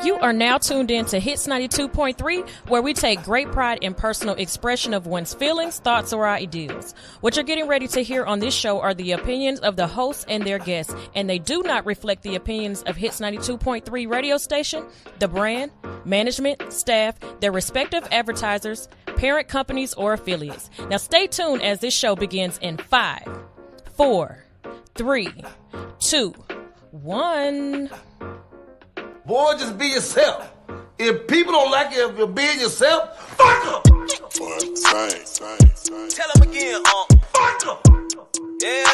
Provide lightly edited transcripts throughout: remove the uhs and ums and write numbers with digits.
You are now tuned in to Hits 92.3, where we take great pride in personal expression of one's feelings, thoughts, or ideals. What you're getting ready to hear on this show are the opinions of the hosts and their guests, and they do not reflect the opinions of Hits 92.3 radio station, the brand, management, staff, their respective advertisers, parent companies, or affiliates. Now stay tuned as this show begins in 5, 4, 3, 2, 1. Boy, just be yourself. If people don't like it, if you're being yourself, fuck them. Tell them again, fuck them. Yeah.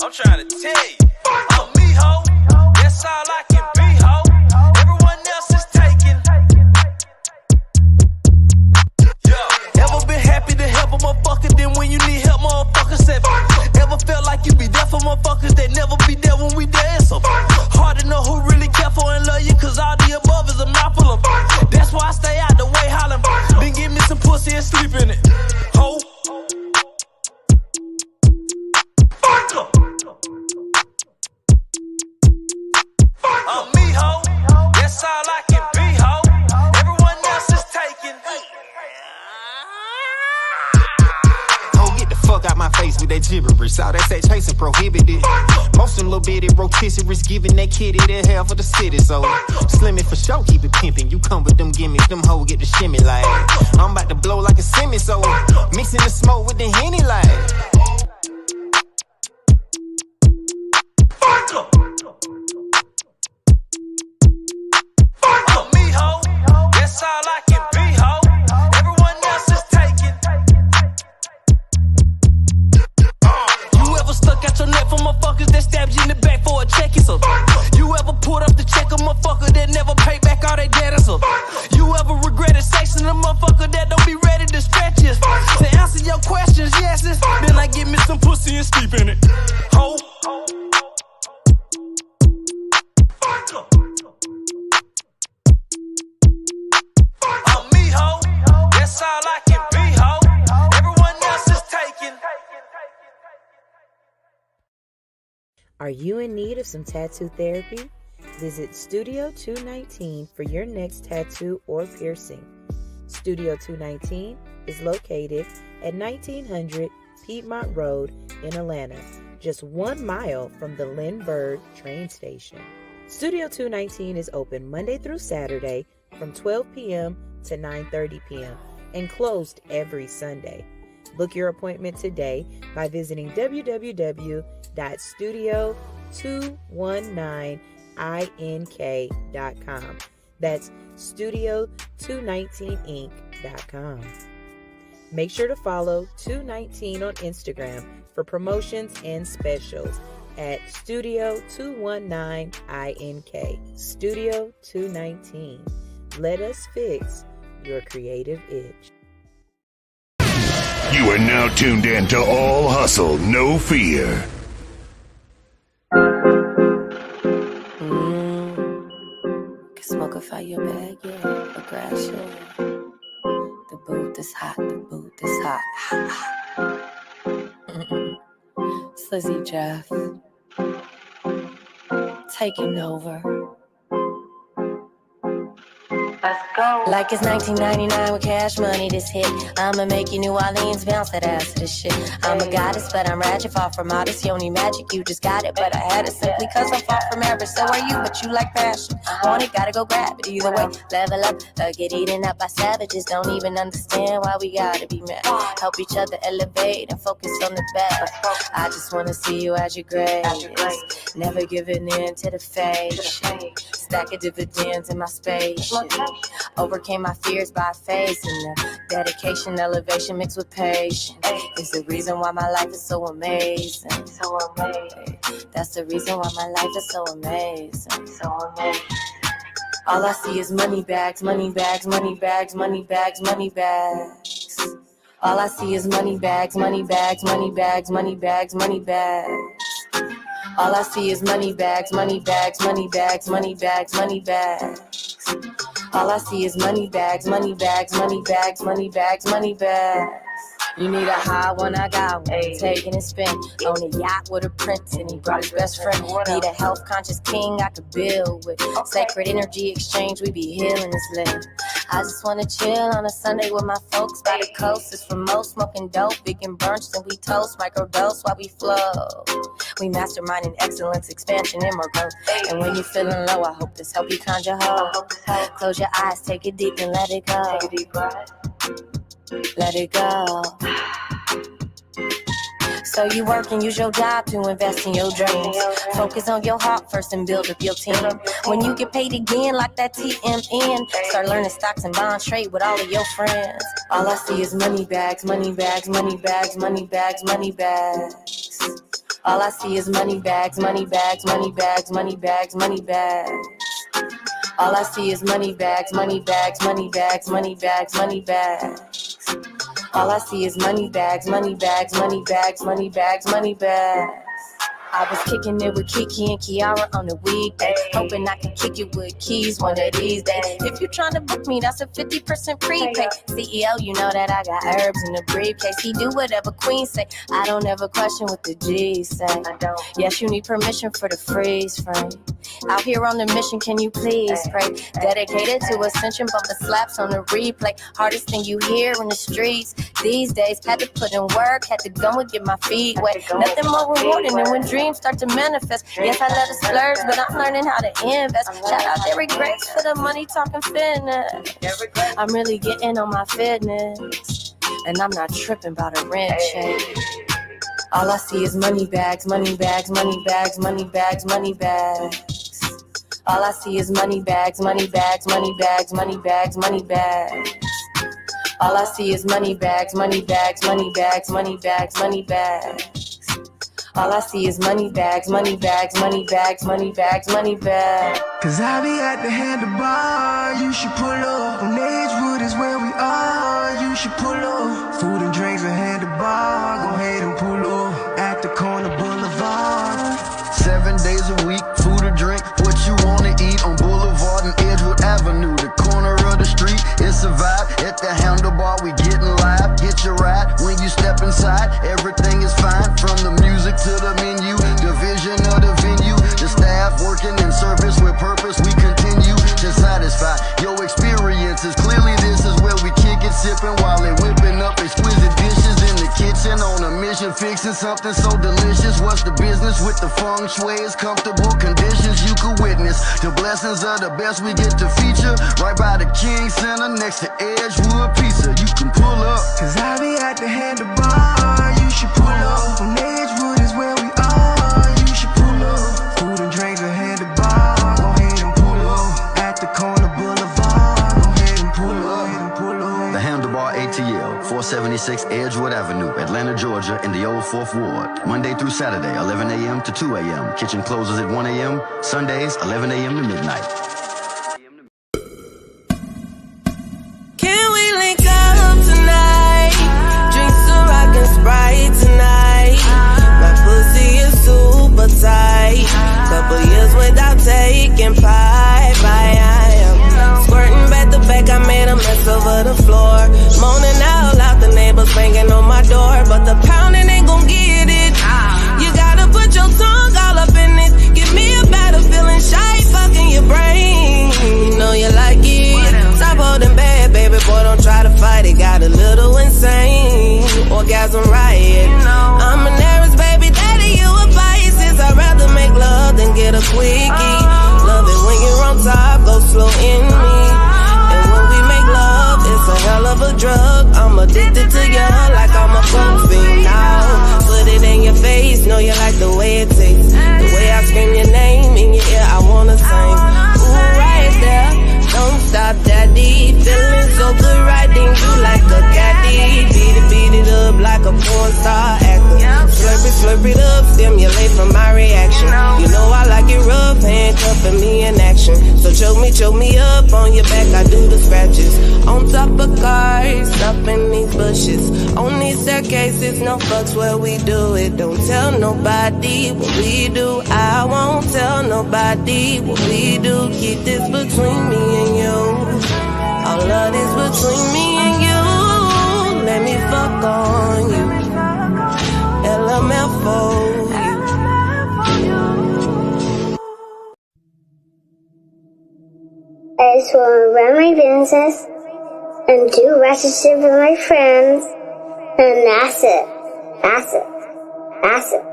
I'm trying to tell you. I'm me, ho. That's all I can be, ho. Everyone else is taken. Yeah. Ever been happy to help a motherfucker, then when you need help, motherfucker said, ever felt like you be there for motherfuckers that never be there when we dance? So hard to know who really care for and love you, cause all the above is a mouthful of. That's why I stay out the way hollering. Then give me some pussy and sleep in it. Ho. Fuck em. I'm me, ho. That's all I can be, ho. Everyone else is taken. Fuck out my face with that gibberish. All that sex chasing prohibited. Most of them little bitty rotisseries giving that kitty the hell for the city. So slimming for sure, keep it pimping. You come with them gimmicks, them hoes get the shimmy like. I'm about to blow like a semi, so mixing the smoke with the Henny like. Fuck em. I'm me, ho. That's all I can be, ho. Everyone else is taken. You ever stuck out your neck for motherfuckers that stabbed you in the back for a check? So you ever pulled up the check a motherfucker that never paid back all their debt? So you ever regretted sexing a motherfucker that don't be ready to stretch you? To answer your questions, yes, then I give me some pussy and sleep in it. Ho. I'm me, ho. That's all I can be, ho. Everyone else is taken. Are you in need of some tattoo therapy? Visit Studio 219 for your next tattoo or piercing. Studio 219 is located at 1900 Piedmont Road in Atlanta, just 1 mile from the Lindbergh train station. Studio 219 is open Monday through Saturday from 12 p.m. to 9:30 p.m. and closed every Sunday. Book your appointment today by visiting www.studio219ink.com. That's studio219inc.com. Make sure to follow 219 on Instagram for promotions and specials at Studio219ink. Studio 219. Let us fix your creative itch. You are now tuned in to All Hustle, No Fear. Can smoke a fire bag, yeah, a grass, yeah. The booth is hot, the booth is hot. Slizzy Jeff, taking over. Let's go. Like it's 1999 with cash money, this hit. I'ma make you New Orleans bounce that ass to this shit. I'm a goddess, but I'm ratchet, far from modest. You only magic, you just got it, but I had it simply cause I'm far from average. So are you, but you like passion. Want it, gotta go grab it. Either way, level up, get eaten up by savages. Don't even understand why we gotta be mad. Help each other elevate and focus on the best. I just wanna see you as your grades. Never giving in to the fake. Stack of dividends in my space. Overcame my fears by faith, and the dedication, elevation mixed with patience is the reason why my life is so amazing. So amazing. That's the reason why my life is so amazing. So amazing. All I see is money bags, money bags, money bags, money bags, money bags. All I see is money bags, money bags, money bags, money bags, money bags. All I see is money bags, money bags, money bags, money bags, money bags. All I see is money bags, money bags, money bags, money bags, money bags. You need a high one, I got one. Taking a spin on a yacht with a prince, and he brought his best friend. Need a health conscious king I could build with. Sacred energy exchange, we be healing this land. I just wanna chill on a Sunday with my folks by the coast. It's for most smoking dope, vegan brunch, and we toast, microdose while we flow. We masterminding excellence, expansion, and more growth. And when you feeling low, I hope this help you conjure hope. Close your eyes, take it deep and let it go. Take a deep breath. Let it go. So you work and use your job to invest in your dreams. Focus on your heart first and build up your team. When you get paid again like that TMN, start learning stocks and bonds, trade with all of your friends. All I see is money bags, money bags, money bags, money bags, money bags. All I see is money bags, money bags, money bags, money bags, money bags. All I see is money bags, money bags, money bags, money bags, money bags. All I see is money bags, money bags, money bags, money bags, money bags. I was kicking it with Kiki and Kiara on the weekday, hoping I could kick it with Keys one of these days. If you're trying to book me, that's a 50% prepay. CEO, you know that I got herbs in the briefcase. He do whatever Queen say. I don't ever question what the G say. I don't. Yes, you need permission for the freeze frame. Out here on the mission, can you please pray? Dedicated to ascension, but the slaps on the replay. Hardest thing you hear in the streets these days. Had to put in work, had to go and get my feet wet. Nothing more rewarding than when dreams start to manifest. Yes, I let it splurge, but I'm learning how to invest. Shout out Derek Grace for the money talking fitness. I'm really getting on my fitness, and I'm not tripping about a rent check. All I see is money bags, money bags, money bags, money bags, money bags. All I see is money bags, money bags, money bags, money bags, money bags. All I see is money bags, money bags, money bags, money bags, money bags. All I see is money bags, money bags, money bags, money bags, money bags. Cause I be at the handlebar, you should pull up. On Edgewood is where we are, you should pull up. Food and drinks at handlebar, go ahead and pull up. At the corner boulevard. 7 days a week, food or drink, what you wanna eat on Boulevard and Edgewood Avenue. The corner of the street, it's a vibe. At the handlebar, we getting live. Get your ride when you step inside. Everything is fine, from the music to the menu. The vision of the venue, the staff working in service with purpose. We continue to satisfy your experiences. Clearly, this is where we kick it, sipping while they whipping up exquisite dishes in the kitchen. On a mission, fixing something so delicious. What's the business with the feng shui? It's comfortable conditions you could witness. The blessings of the best we get to feature. Right by the King Center next to Edgewood Pizza. You can pull up. Cause I be at the handlebar, you should pull up. On Edgewood is where we are, you should pull up. Food and drinks at handlebar, go ahead and pull up. At the corner boulevard, go ahead and pull up. The Handlebar ATL, 476 Edgewood Avenue, Atlanta, Georgia, in the old 4th Ward. Monday through Saturday, 11 a.m. to 2 a.m. Kitchen closes at 1 a.m. Sundays, 11 a.m. to midnight. Can we link up tonight? Drink some rock and Sprite tonight. My pussy is super tight. Couple years without taking pipe. I am squirting back to back. I made a mess over the floor. Moaning out loud, the neighbors banging on my door. But the pounding ain't gon' get it. You gotta put your tongue all up in it. Give me a better feeling shy, fucking your brain. You know you like it. Stop holding back, baby boy, don't try to fight it. Got a little insane. Orgasm riot. I'm an Aries, baby daddy, you a Pisces. I'd rather make love than get a quickie. Love it when you're on top, go slow in me. And when we make love, it's a hell of a drug. I'm addicted to you like I'm a coke fiend now. Put it in your face, know you like the way it tastes. The way I scream your name in your ear, I wanna sing. Ooh, right there, don't stop, daddy. Feeling so good, riding you like a caddy. Beat it up like a porn star actor. Slurp it up, stimulate from my reaction. You know I like it rough, handcuffing me in action. So choke me up on your back, I do the scratches. On top of cars, up in these bushes. On these staircases, no fucks where we do it. Don't tell nobody what we do. I won't tell nobody what we do. Keep this between me and you. All of this between me and you. Let me fuck on to run my business and do ratchet shit with my friends. And that's it. That's it. That's it.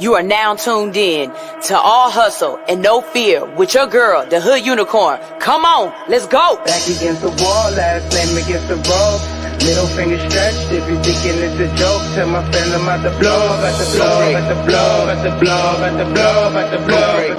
You are now tuned in to All Hustle and No Fear with your girl, the Hood Unicorn. Come on, let's go. Back against the wall, last name against the rope. Middle finger stretched, if you thinking it's a joke, tell my friend I'm about to blow, about to blow, about to blow, about to blow, about to blow, about to blow.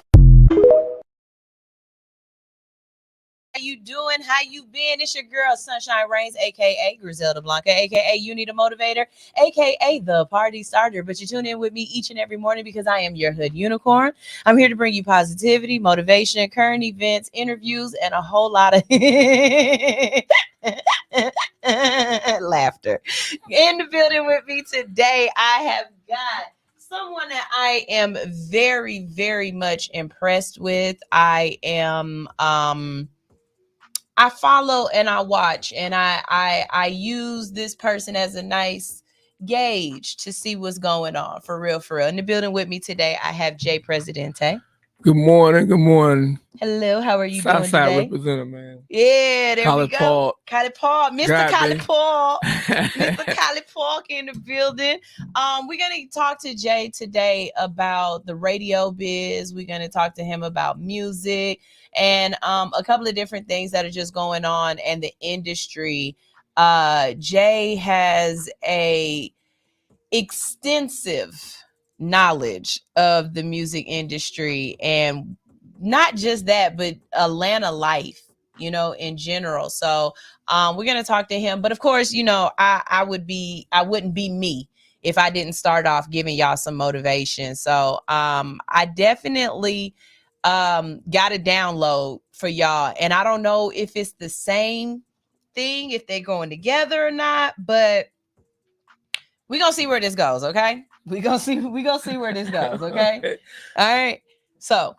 How you doing? How you been? It's your girl, Sunshine Reigns, a.k.a. Griselda Blanca, a.k.a. You Need a Motivator, a.k.a. The Party Starter. But you tune in with me each and every morning because I am your Hood Unicorn. I'm here to bring you positivity, motivation, current events, interviews, and a whole lot of laughter. In the building with me today, I have got someone that I am very, very much impressed with. I follow and I watch and I use this person as a nice gauge to see what's going on for real. In the building with me today, I have Jay Presidente. Good morning. Good morning. Hello. How are you doing Southside today? Representative, man. Yeah, there we go. Paul. Khaled Paul. Mr. Khaled Paul. Mr. Paul. Khaled Paul in the building. We're going to talk to Jay today about the radio biz. We're going to talk to him about music and a couple of different things that are just going on in the industry. Jay has a extensive knowledge of the music industry, and not just that, but Atlanta life, in general. So we're going to talk to him. But of course, I wouldn't be me if I didn't start off giving y'all some motivation. So I definitely got a download for y'all. And I don't know if it's the same thing, if they're going together or not, but we're going to see where this goes, okay? We're going to see where this goes, okay? All right. So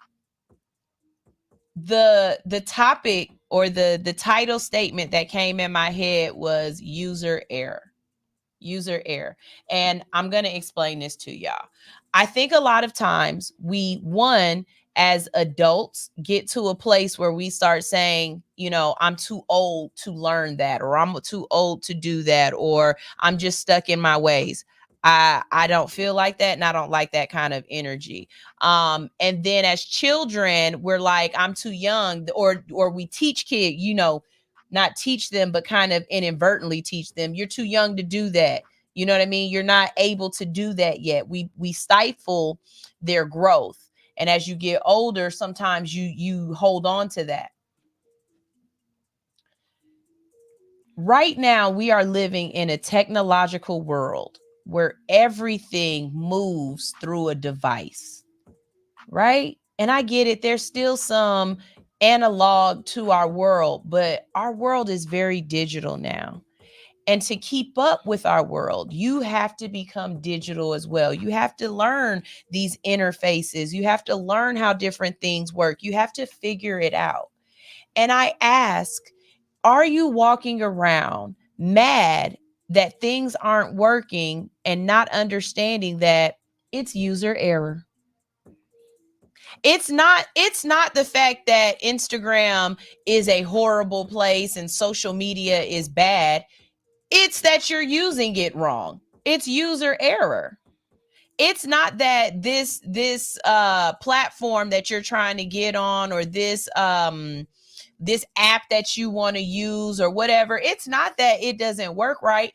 the topic or the title statement that came in my head was user error. And I'm going to explain this to y'all. I think a lot of times we, as adults, get to a place where we start saying, I'm too old to learn that, or I'm too old to do that, or I'm just stuck in my ways. I don't feel like that, and I don't like that kind of energy. And then as children, we're like, I'm too young, or we teach kids, not teach them, but kind of inadvertently teach them, you're too young to do that. You know what I mean? You're not able to do that yet. We stifle their growth. And as you get older, sometimes you hold on to that. Right now, we are living in a technological world where everything moves through a device, right? And I get it. There's still some analog to our world, but our world is very digital now. And to keep up with our world, you have to become digital as well. You have to learn these interfaces. You have to learn how different things work. You have to figure it out. And I ask, are you walking around mad that things aren't working and not understanding that it's user error? It's not the fact that Instagram is a horrible place and social media is bad. It's that you're using it wrong. It's user error. It's not that this platform that you're trying to get on, or this app that you want to use or whatever. It's not that it doesn't work right.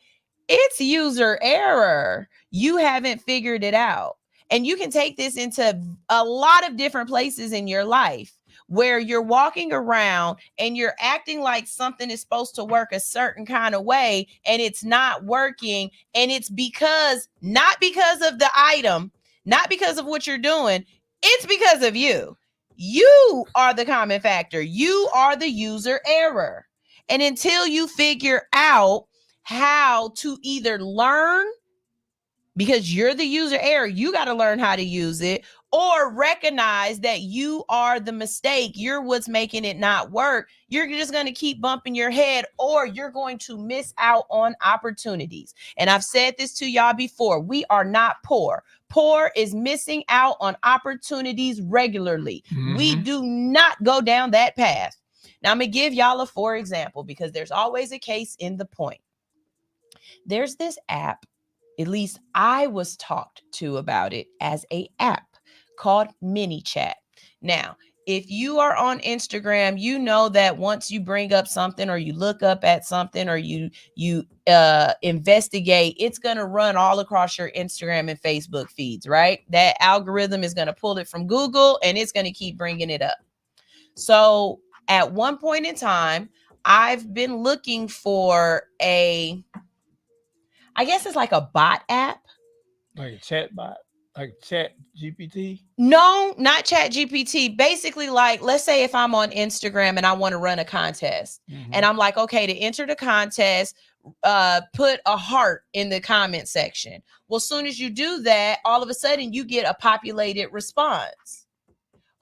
It's user error. You haven't figured it out. And you can take this into a lot of different places in your life, where you're walking around and you're acting like something is supposed to work a certain kind of way and it's not working. And it's not because of the item, not because of what you're doing. It's because of you. You are the common factor. You are the user error. And until you figure out how to either learn, because you're the user error, you got to learn how to use it, or recognize that you are the mistake. You're what's making it not work. You're just going to keep bumping your head, or you're going to miss out on opportunities. And I've said this to y'all before. We are not poor. Poor is missing out on opportunities regularly. Mm-hmm. We do not go down that path. Now I'm going to give y'all a for example because there's always a case in the point. There's this app, at least I was talked to about it as a app called ManyChat. Now, if you are on Instagram, you know that once you bring up something or you look up at something or you investigate, it's going to run all across your Instagram and Facebook feeds, right? That algorithm is going to pull it from Google and it's going to keep bringing it up. So at one point in time, I've been looking for I guess it's like a bot app. Like a chat bot? Like Chat GPT? No, not Chat GPT. Basically, like, let's say if I'm on Instagram and I want to run a contest and I'm like, okay, to enter the contest, put a heart in the comment section. Well, as soon as you do that, all of a sudden you get a populated response.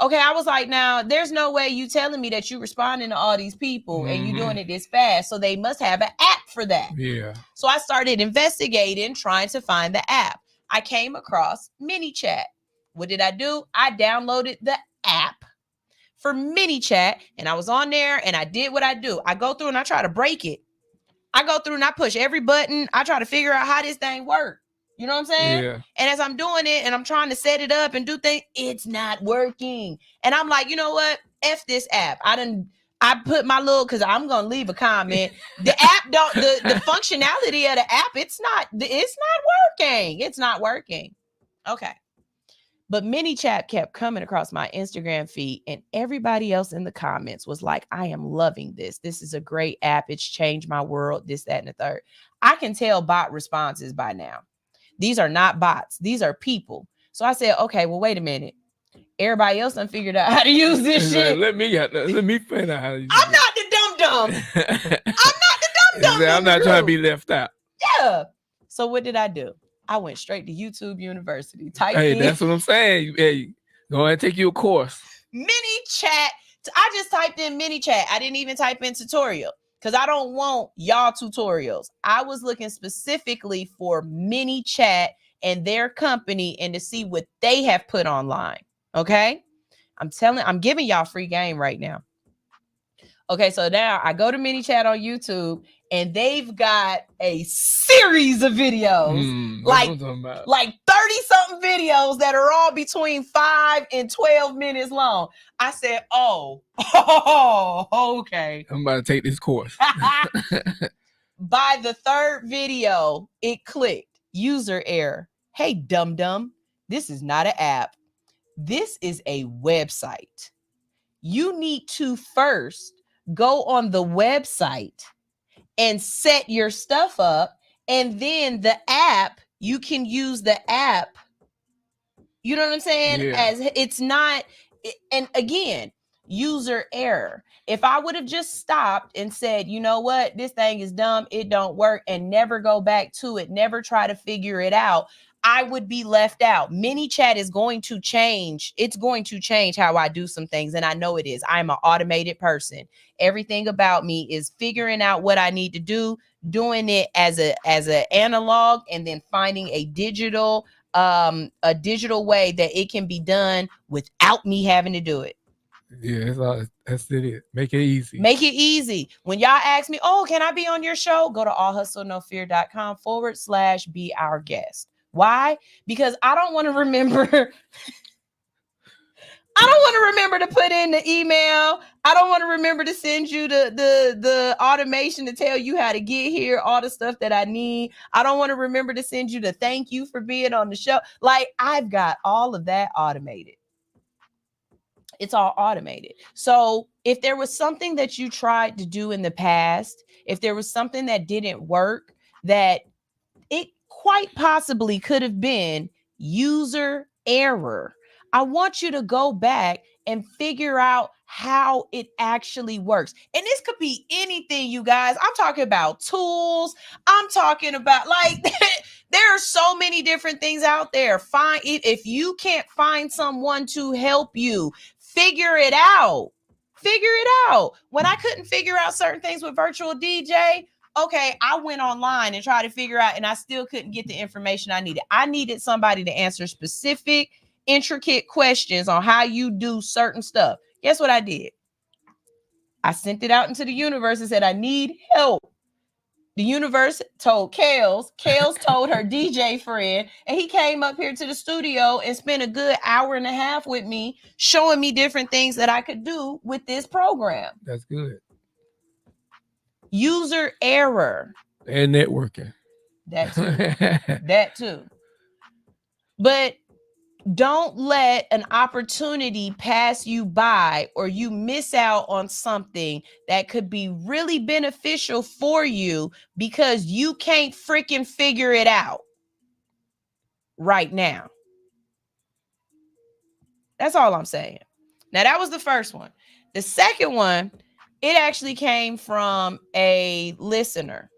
Okay, I was like, now there's no way you telling me that you responding to all these people and you doing it this fast. So they must have an app for that. Yeah. So I started investigating, trying to find the app. I came across ManyChat. What did I do? I downloaded the app for ManyChat and I was on there and I did what I do. I go through and I try to break it. I go through and I push every button. I try to figure out how this thing works. You know what I'm saying? Yeah. And as I'm doing it and I'm trying to set it up and do things, it's not working. And I'm like, you know what? F this app. I put my little, because I'm going to leave a comment. The app the functionality of the app, it's not working. It's not working. Okay. But ManyChat kept coming across my Instagram feed and everybody else in the comments was like, I am loving this. This is a great app. It's changed my world, this, that, and the third. I can tell bot responses by now. These are not bots. These are people. So I said, okay, well, wait a minute. Everybody else done figured out how to use this shit. Let me find out how to use I'm not the dum-dum. I'm not trying to be left out. Yeah. So what did I do? I went straight to YouTube University. That's what I'm saying. Hey, go ahead and take you a course. ManyChat. I just typed in ManyChat. I didn't even type in tutorial because I don't want y'all tutorials. I was looking specifically for ManyChat and their company and to see what they have put online. Okay. I'm giving y'all free game right now. Okay. So now I go to ManyChat on YouTube and they've got a series of videos, like 30 something videos that are all between 5 and 12 minutes long. I said, oh, okay. I'm about to take this course. By the third video, it clicked user error. Hey, dum-dum, this is not an app. This is a website. You need to first go on the website and set your stuff up. And then the app, you can use the app. You know what I'm saying? Yeah. As it's not, and again, user error. If I would have just stopped and said, you know what, this thing is dumb, it don't work, and never go back to it, never try to figure it out, I would be left out. ManyChat is going to change. It's going to change how I do some things. And I know it is. I'm an automated person. Everything about me is figuring out what I need to do, doing it as an analog, and then finding a digital way that it can be done without me having to do it. Yeah, that's it. Make it easy. Make it easy. When y'all ask me, oh, can I be on your show? Go to allhustlenofear.com/be our guest. Why? Because I don't want to remember. I don't want to remember to put in the email. I don't want to remember to send you the automation to tell you how to get here, all the stuff that I need. I don't want to remember to send you the thank you for being on the show. Like, I've got all of that automated. It's all automated. So if there was something that you tried to do in the past, if there was something that didn't work, that it quite possibly could have been user error, I want you to go back and figure out how it actually works. And this could be anything, you guys. I'm talking about tools. I'm talking about, like, there are so many different things out there. Find it. If you can't find someone to help you, figure it out. Figure it out. When I couldn't figure out certain things with virtual DJ, okay, I went online and tried to figure out, and I still couldn't get the information I needed. I needed somebody to answer specific, intricate questions on how you do certain stuff. Guess what I did? I sent it out into the universe and said, I need help. The universe told Kels told her DJ friend, and he came up here to the studio and spent a good hour and a half with me, showing me different things that I could do with this program. That's good. User error. And networking. That too. That too. But don't let an opportunity pass you by, or you miss out on something that could be really beneficial for you because you can't freaking figure it out right now. That's all I'm saying. Now, that was the first one. The second one, it actually came from a listener.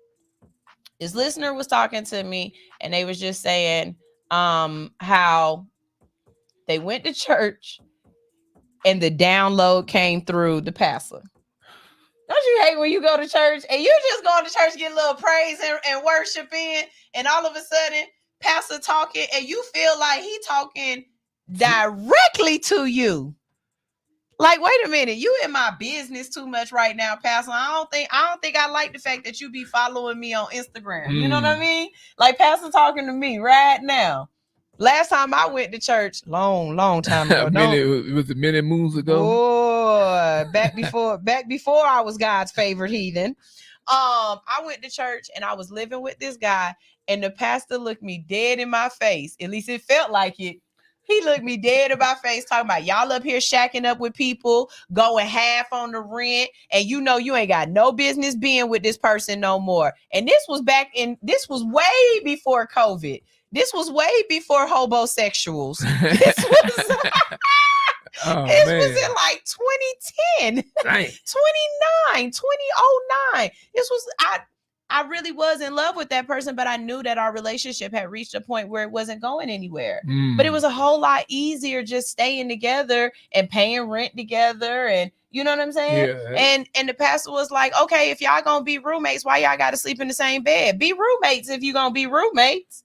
This listener was talking to me, and they was just saying how they went to church and the download came through the pastor. Don't you hate when you go to church and you just going to church, get a little praise and worship in, and all of a sudden pastor talking and you feel like he talking directly to you? Like, wait a minute, you in my business too much right now, pastor. I don't think I like the fact that you be following me on Instagram. You know what I mean? Like, pastor talking to me right now. Last time I went to church, long time ago. It was a minute moons ago. Oh, back before I was God's favorite heathen. I went to church and I was living with this guy, and the pastor looked me dead in my face. At least it felt like it. He looked me dead in my face, talking about y'all up here shacking up with people, going half on the rent, and you know you ain't got no business being with this person no more. And this was way before COVID. This was way before hobosexuals. This was in like 2010, 2009. This was, I really was in love with that person, but I knew that our relationship had reached a point where it wasn't going anywhere. But it was a whole lot easier just staying together and paying rent together, and you know what I'm saying? Yeah. And the pastor was like, okay, if y'all gonna be roommates, why y'all gotta sleep in the same bed? Be roommates if you're gonna be roommates.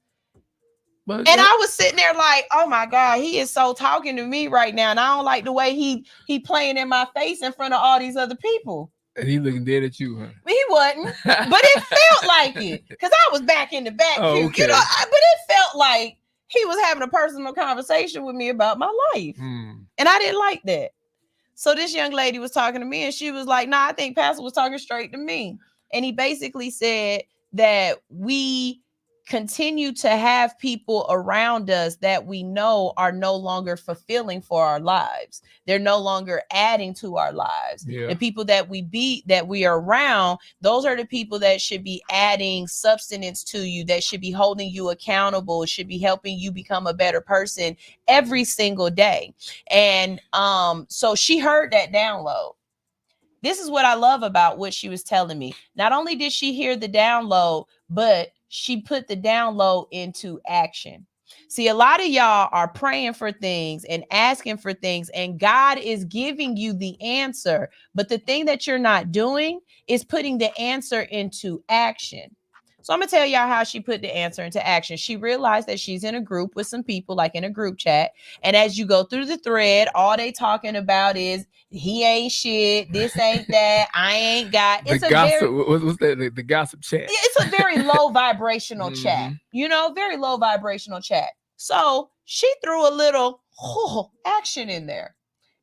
And I was sitting there like, oh my God, he is so talking to me right now. And I don't like the way he playing in my face in front of all these other people. And he looking dead at you, huh? He wasn't, but it felt like it. Because I was back in the back. Oh, okay. You know, but it felt like he was having a personal conversation with me about my life. And I didn't like that. So this young lady was talking to me, and she was like, nah, I think pastor was talking straight to me. And he basically said that we continue to have people around us that we know are no longer fulfilling for our lives. They're no longer adding to our lives. Yeah. The people that we are around, those are the people that should be adding substance to you, that should be holding you accountable, should be helping you become a better person every single day. And so she heard that download. This is what I love about what she was telling me. Not only did she hear the download, but she put the download into action. See, a lot of y'all are praying for things and asking for things, and God is giving you the answer. But the thing that you're not doing is putting the answer into action. So I'm going to tell y'all how she put the answer into action. She realized that she's in a group with some people, like in a group chat. And as you go through the thread, all they talking about is he ain't shit, this ain't that, I ain't got. It's what's that? The gossip chat. It's a very low vibrational chat, very low vibrational chat. So she threw a little action in there.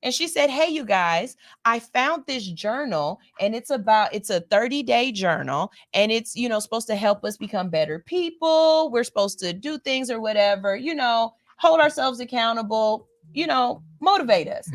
And she said, hey, you guys, I found this journal, and it's a 30-day journal, and it's, supposed to help us become better people. We're supposed to do things or whatever, hold ourselves accountable, motivate us.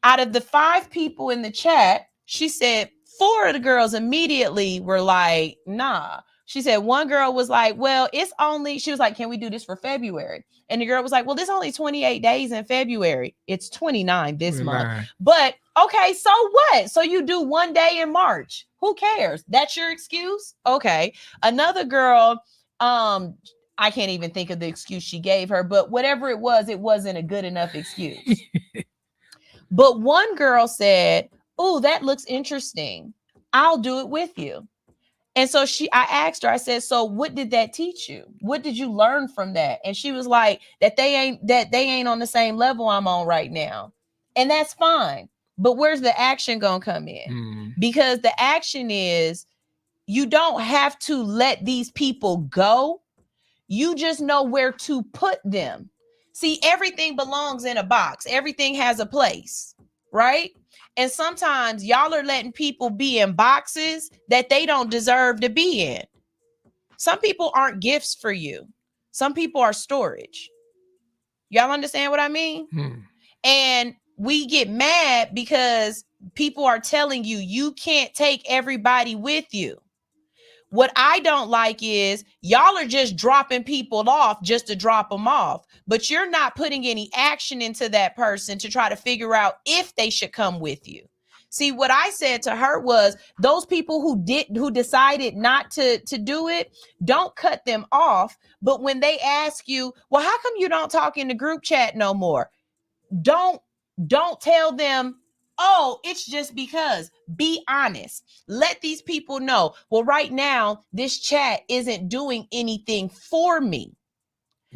Out of the 5 people in the chat, she said 4 of the girls immediately were like, nah. She said one girl was like, well, she was like, can we do this for February? And the girl was like, well, there's only 28 days in February. It's 29 this month. But okay, so what? So you do one day in March. Who cares? That's your excuse? Okay. Another girl, I can't even think of the excuse she gave her, but whatever it wasn't a good enough excuse. But one girl said, oh, that looks interesting. I'll do it with you. And so I asked her, I said, so what did that teach you? What did you learn from that? And she was like, that they ain't on the same level I'm on right now. And that's fine. But where's the action gonna come in? Because the action is you don't have to let these people go. You just know where to put them. See, everything belongs in a box. Everything has a place, right? And sometimes y'all are letting people be in boxes that they don't deserve to be in. Some people aren't gifts for you. Some people are storage. Y'all understand what I mean? And we get mad because people are telling you, you can't take everybody with you. What I don't like is y'all are just dropping people off just to drop them off, but you're not putting any action into that person to try to figure out if they should come with you. See, what I said to her was those people who decided not to do it, don't cut them off. But when they ask you, well, how come you don't talk in the group chat no more? Don't tell them, oh, it's just because. Be honest. Let these people know, well, right now, this chat isn't doing anything for me.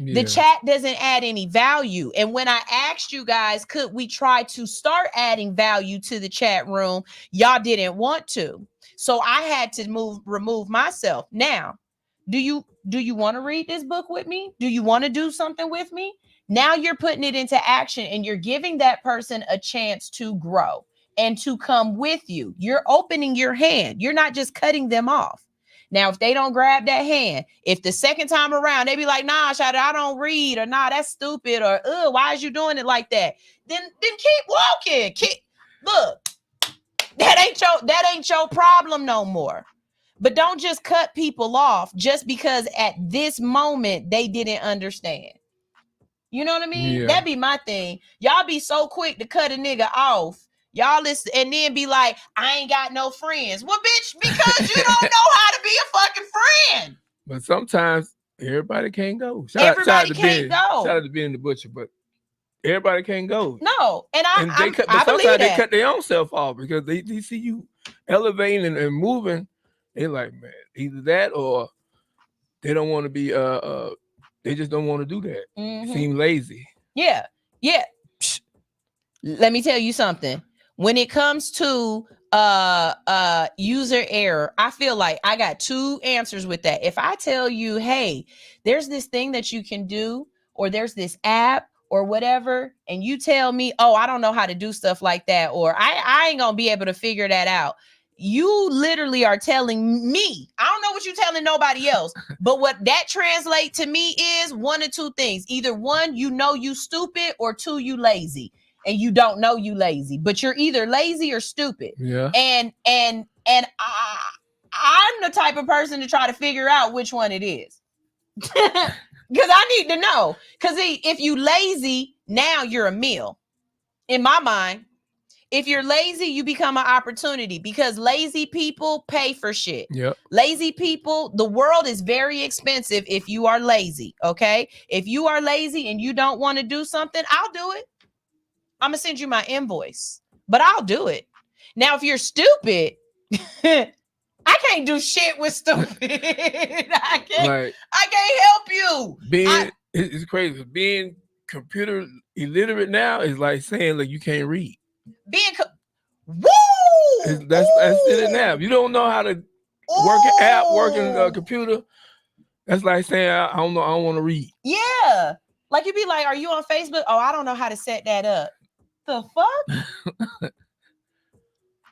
The chat doesn't add any value. And when I asked you guys, could we try to start adding value to the chat room? Y'all didn't want to. So I had to remove myself. Now, do you want to read this book with me? Do you want to do something with me? Now you're putting it into action and you're giving that person a chance to grow and to come with you. You're opening your hand. You're not just cutting them off. Now, if they don't grab that hand, if the second time around, they be like, nah, Shada, I don't read, or nah, that's stupid, or why is you doing it like that? Then keep walking. Look, that ain't your problem no more. But don't just cut people off just because at this moment they didn't understand. You know what I mean? That'd be my thing. Y'all be so quick to cut a nigga off. Y'all listen and then be like, I ain't got no friends. Well, bitch, because you don't know how to be a fucking friend. But sometimes everybody can't go. Everybody can't go. Shout out to being the butcher, but everybody can't go. No, and I believe sometimes they that. cut their own self off because they see you elevating and moving. They're like, man, either that or they don't want to be they just don't want to do that. Seem lazy. Yeah. Let me tell you something. When it comes to user error, I feel like I got two answers with that. If I tell you, hey, there's this thing that you can do, or there's this app or whatever, and you tell me, oh, I don't know how to do stuff like that, or I ain't gonna be able to figure that out. You literally are telling me, I don't know what you're telling nobody else, but what that translates to me is one of two things. Either one, you know you stupid, or two, you lazy. And you don't know you lazy, but you're either lazy or stupid. Yeah. And I'm the type of person to try to figure out which one it is. Because I need to know. Because if you lazy, now you're a meal. In my mind, if you're lazy, you become an opportunity because lazy people pay for shit. Yep. Lazy people, the world is very expensive if you are lazy, okay? If you are lazy and you don't want to do something, I'll do it. I'm gonna send you my invoice, but I'll do it. Now, if you're stupid, I can't do shit with stupid. I can't help you. It's crazy. Being computer illiterate now is like saying like you can't read. That's it now. If you don't know how to work an app, working a computer, that's like saying I don't know. I don't want to read. Yeah, like you'd be like, "Are you on Facebook?" Oh, I don't know how to set that up. The fuck?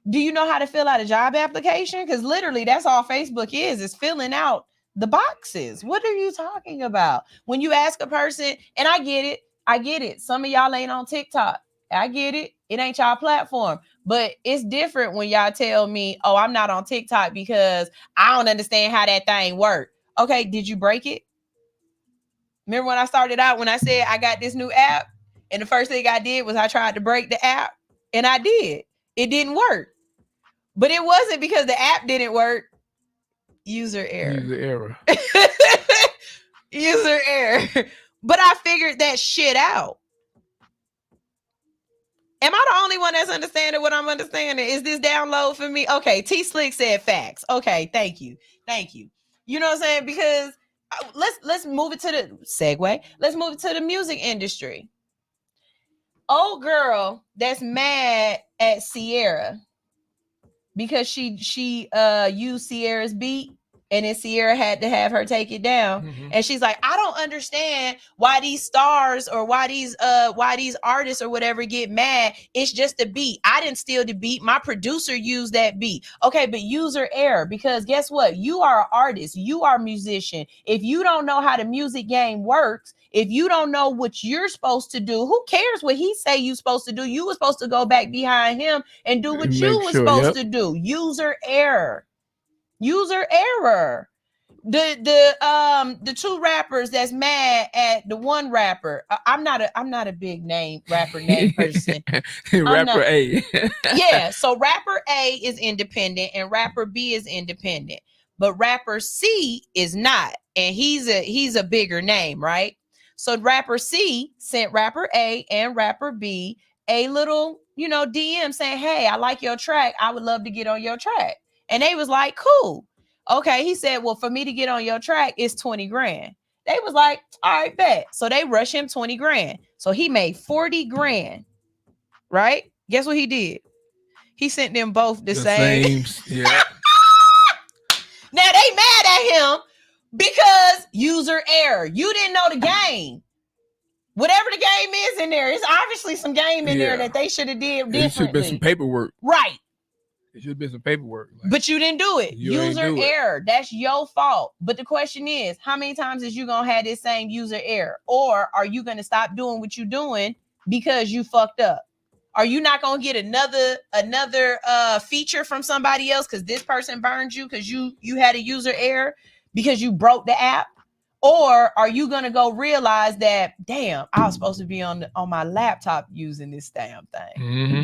Do you know how to fill out a job application? Because literally that's all Facebook is filling out the boxes. What are you talking about? When you ask a person, and I get it. Some of y'all ain't on TikTok. I get it. It ain't y'all platform. But it's different when y'all tell me, oh, I'm not on TikTok because I don't understand how that thing works. Okay, did you break it? Remember when I started out when I said I got this new app? And the first thing I did was I tried to break the app, and I did. It didn't work. But it wasn't because the app didn't work. User error. User error. But I figured that shit out. Am I the only one that's understanding what I'm understanding? Is this download for me? Okay, T Slick said facts. Okay, thank you. You know what I'm saying? Because let's move it to the segue. Let's move it to the music industry. old girl that's mad at Sierra because she used Sierra's beat, and then Sierra had to have her take it down. And she's like, I don't understand why these stars or why these artists or whatever get mad. It's just a beat. I didn't steal the beat. My producer used that beat. Okay, but user error, because guess what? You are an artist. You are a musician. If you don't know how the music game works, if you don't know what you're supposed to do, who cares what he say you're supposed to do? You were supposed to go back behind him and do what you were supposed to do. User error. User error. The two rappers that's mad at the one rapper. I'm not a big rapper name person. Rapper A. Yeah, so rapper A is independent and rapper B is independent, but rapper C is not, and he's a bigger name, right? So rapper C sent rapper A and rapper B a little, DM saying, hey, I like your track. I would love to get on your track. And they was like, cool. Okay. He said, well, for me to get on your track, it's 20 grand. They was like, all right, bet. So they rush him 20 grand. So he made 40 grand, right? Guess what he did? He sent them both the same. Yeah. Now they mad at him because user error. You didn't know the game. Whatever the game is in there, it's obviously some game in there that they should have did differently. It should have been some paperwork. Right. It should have been some paperwork. But you didn't do it. User error. That's your fault. But the question is, how many times is you going to have this same user error? Or are you going to stop doing what you're doing because you fucked up? Are you not going to get another feature from somebody else because this person burned you because you had a user error because you broke the app? Or are you going to go realize that, damn, I was supposed to be on my laptop using this damn thing? Mm-hmm.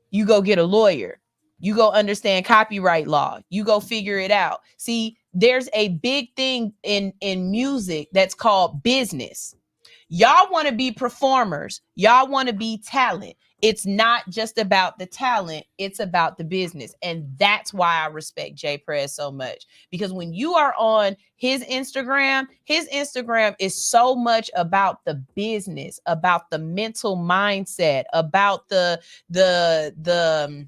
You go get a lawyer. You go understand copyright law. You go figure it out. See, there's a big thing in music that's called business. Y'all want to be performers. Y'all want to be talent. It's not just about the talent. It's about the business. And that's why I respect Jay Prez so much. Because when you are on his Instagram is so much about the business, about the mental mindset, about the business.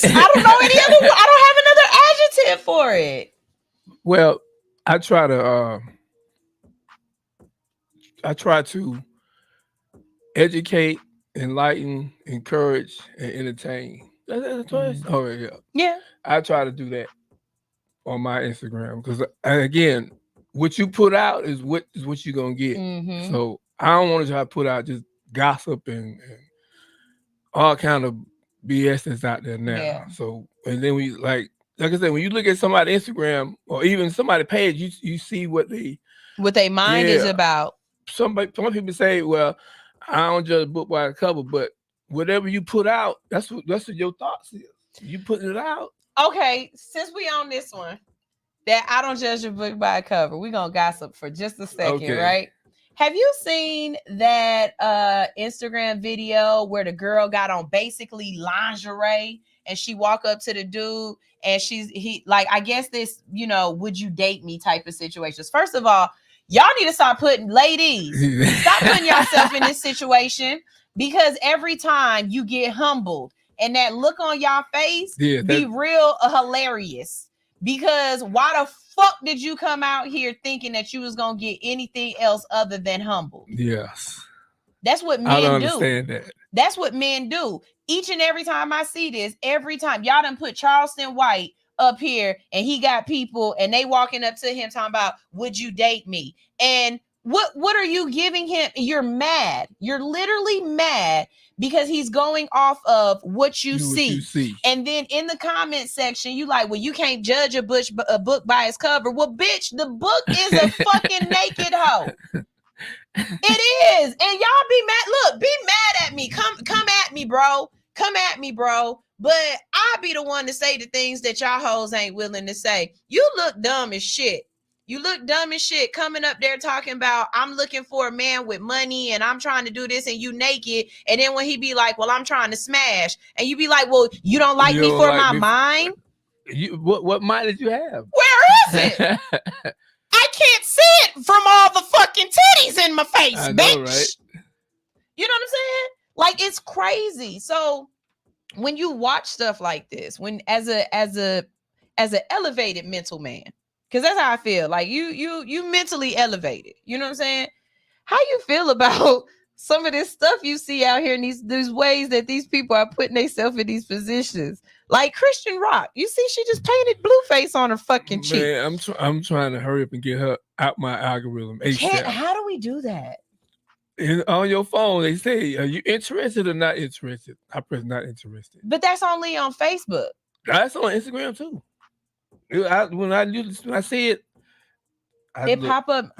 I don't have another adjective for it. Well, I try to educate, enlighten, encourage, and entertain. That's a choice. Oh yeah. Yeah. I try to do that on my Instagram because, again, what you put out is what you're gonna get. Mm-hmm. So I don't want to try to put out just gossip and all kind of BS that's out there now. Yeah. So and then we like I said, when you look at somebody's Instagram or even somebody's page, you see what their mind is about. Some people say, well, I don't judge a book by the cover, but whatever you put out, that's what your thoughts is. You putting it out. Okay, since we on this one, that I don't judge a book by a cover, we're gonna gossip for just a second, right? Have you seen that Instagram video where the girl got on basically lingerie and she walk up to the dude and I guess this, would you date me type of situations? First of all, y'all need to stop stop putting yourself in this situation, because every time you get humbled and that look on y'all face be real hilarious. Because why the fuck did you come out here thinking that you was gonna get anything else other than humble? Yes. That's what men do. I don't understand that. That's what men do. Each and every time I see this, every time y'all done put Charleston White up here and he got people and they walking up to him talking about, would you date me? And what are you giving him? You're mad. You're literally mad because he's going off of what you see. And then in the comment section, you like, well, you can't judge a book by its cover. Well, bitch, the book is a fucking naked hoe. It is. And y'all be mad. Look, be mad at me. Come at me, bro. Come at me, bro. But I'll be the one to say the things that y'all hoes ain't willing to say. You look dumb as shit. You look dumb as shit coming up there talking about I'm looking for a man with money and I'm trying to do this and you naked. And then when he be like, well, I'm trying to smash. And you be like, well, you don't like me for my mind? What mind did you have? Where is it? I can't see it from all the fucking titties in my face, I know, bitch. right? You know what I'm saying? Like, it's crazy. So when you watch stuff like this, when as an elevated mental man, because that's how I feel. Like you mentally elevated. You know what I'm saying? How you feel about some of this stuff you see out here in these ways that these people are putting themselves in these positions? Like Christian Rock. You see, she just painted Blueface on her fucking cheek. Man, I'm trying to hurry up and get her out my algorithm. How do we do that? On your phone, they say, are you interested or not interested? I press not interested. But that's only on Facebook. That's on Instagram too. When I see it, It pop up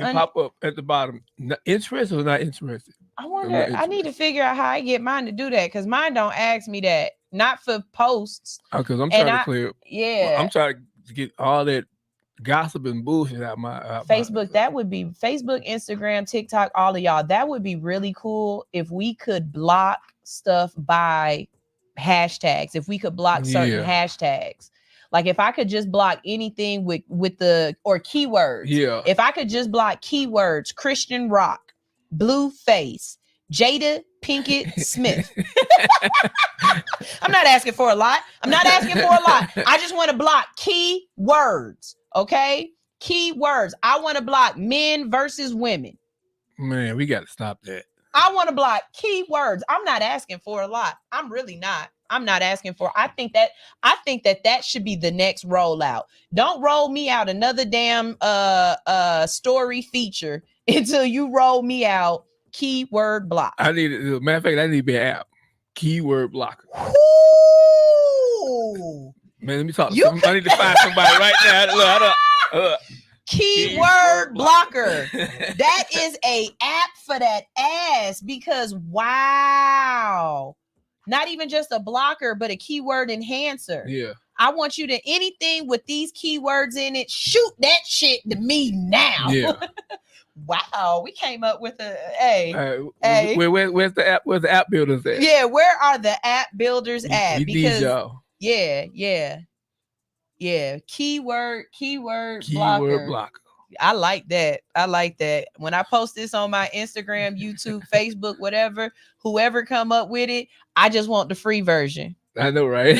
at the bottom. Interested or not interested? I wonder. I need to figure out how I get mine to do that, because mine don't ask me that. Not for posts. Because I'm trying to clear. Yeah. I'm trying to get all that gossip and bullshit out my Facebook. That would be Facebook, Instagram, TikTok, all of y'all. That would be really cool if we could block stuff by hashtags. If we could block certain hashtags. Like if I could just block anything with the or keywords. Yeah. If I could just block keywords, Christian Rock, Blueface, Jada Pinkett Smith. I'm not asking for a lot. I just want to block keywords. Okay? Keywords. I want to block men versus women. Man, we got to stop that. I want to block keywords. I'm not asking for a lot. I'm really not. I'm not asking for. I think that should be the next rollout. Don't roll me out another damn story feature until you roll me out keyword block. Matter of fact, I need to be an app. Keyword blocker. Ooh. Man, let me talk to somebody. I need to find somebody right now. Keyword blocker. That is a app for that ass, because wow. Not even just a blocker, but a keyword enhancer. Yeah. I want you to, anything with these keywords in it, shoot that shit to me now. Yeah. Wow, we came up with hey. Where's the app? Where's the app builders at? Yeah, where are the app builders at? We because need y'all. Yeah. Keyword blocker. I like that. When I post this on my Instagram, YouTube, Facebook, whatever, whoever come up with it, I just want the free version. I know, right?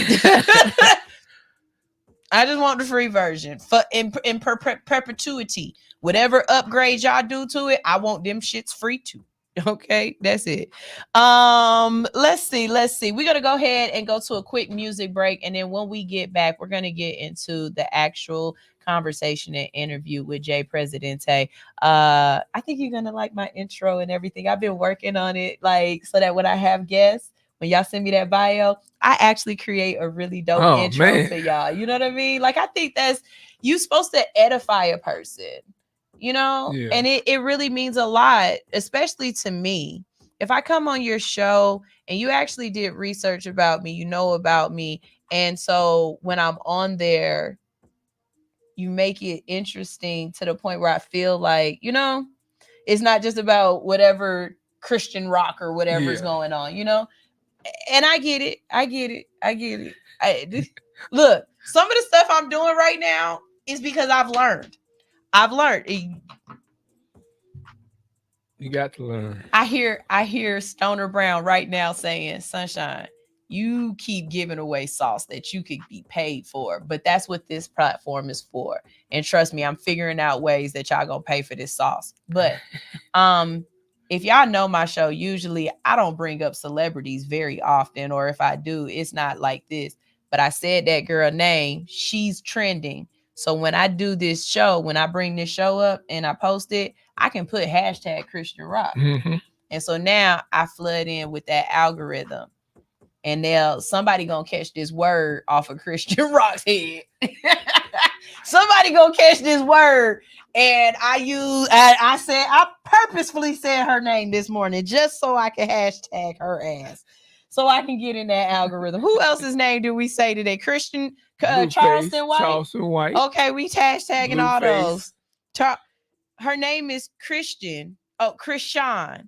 I just want the free version for in perpetuity. Whatever upgrades y'all do to it, I want them shits free too. Okay, that's it. Let's see. We're gonna go ahead and go to a quick music break, and then when we get back, we're gonna get into the actual conversation and interview with Jay Presidente. I think you're gonna like my intro and everything. I've been working on it, like, so that when I have guests, when y'all send me that bio, I actually create a really dope intro for y'all. You know what I mean? Like, I think you supposed to edify a person, you know? Yeah. And it really means a lot, especially to me. If I come on your show and you actually did research about me, you know about me. And so when I'm on there, you make it interesting to the point where I feel like, you know, it's not just about whatever Christian Rock or whatever's going on, you know? And I get it. Look, some of the stuff I'm doing right now is because I've learned. You got to learn. I hear Stoner Brown right now saying, Sunshine, you keep giving away sauce that you could be paid for, but that's what this platform is for. And trust me, I'm figuring out ways that y'all gonna pay for this sauce. But if y'all know my show, usually I don't bring up celebrities very often, or if I do, it's not like this. But I said that girl name, she's trending. So when I do this show, when I bring this show up and I post it, I can put hashtag Christian Rock. Mm-hmm. And so now I flood in with that algorithm. And somebody gonna catch this word off of Christian Rock's head. Somebody gonna catch this word. And I purposefully said her name this morning just so I can hashtag her ass. So I can get in that algorithm. Who else's name do we say today? Christian Charleston White? Charleston White. Okay, we hashtagging all Blueface. those. Her name is Christian. Oh, Christian. I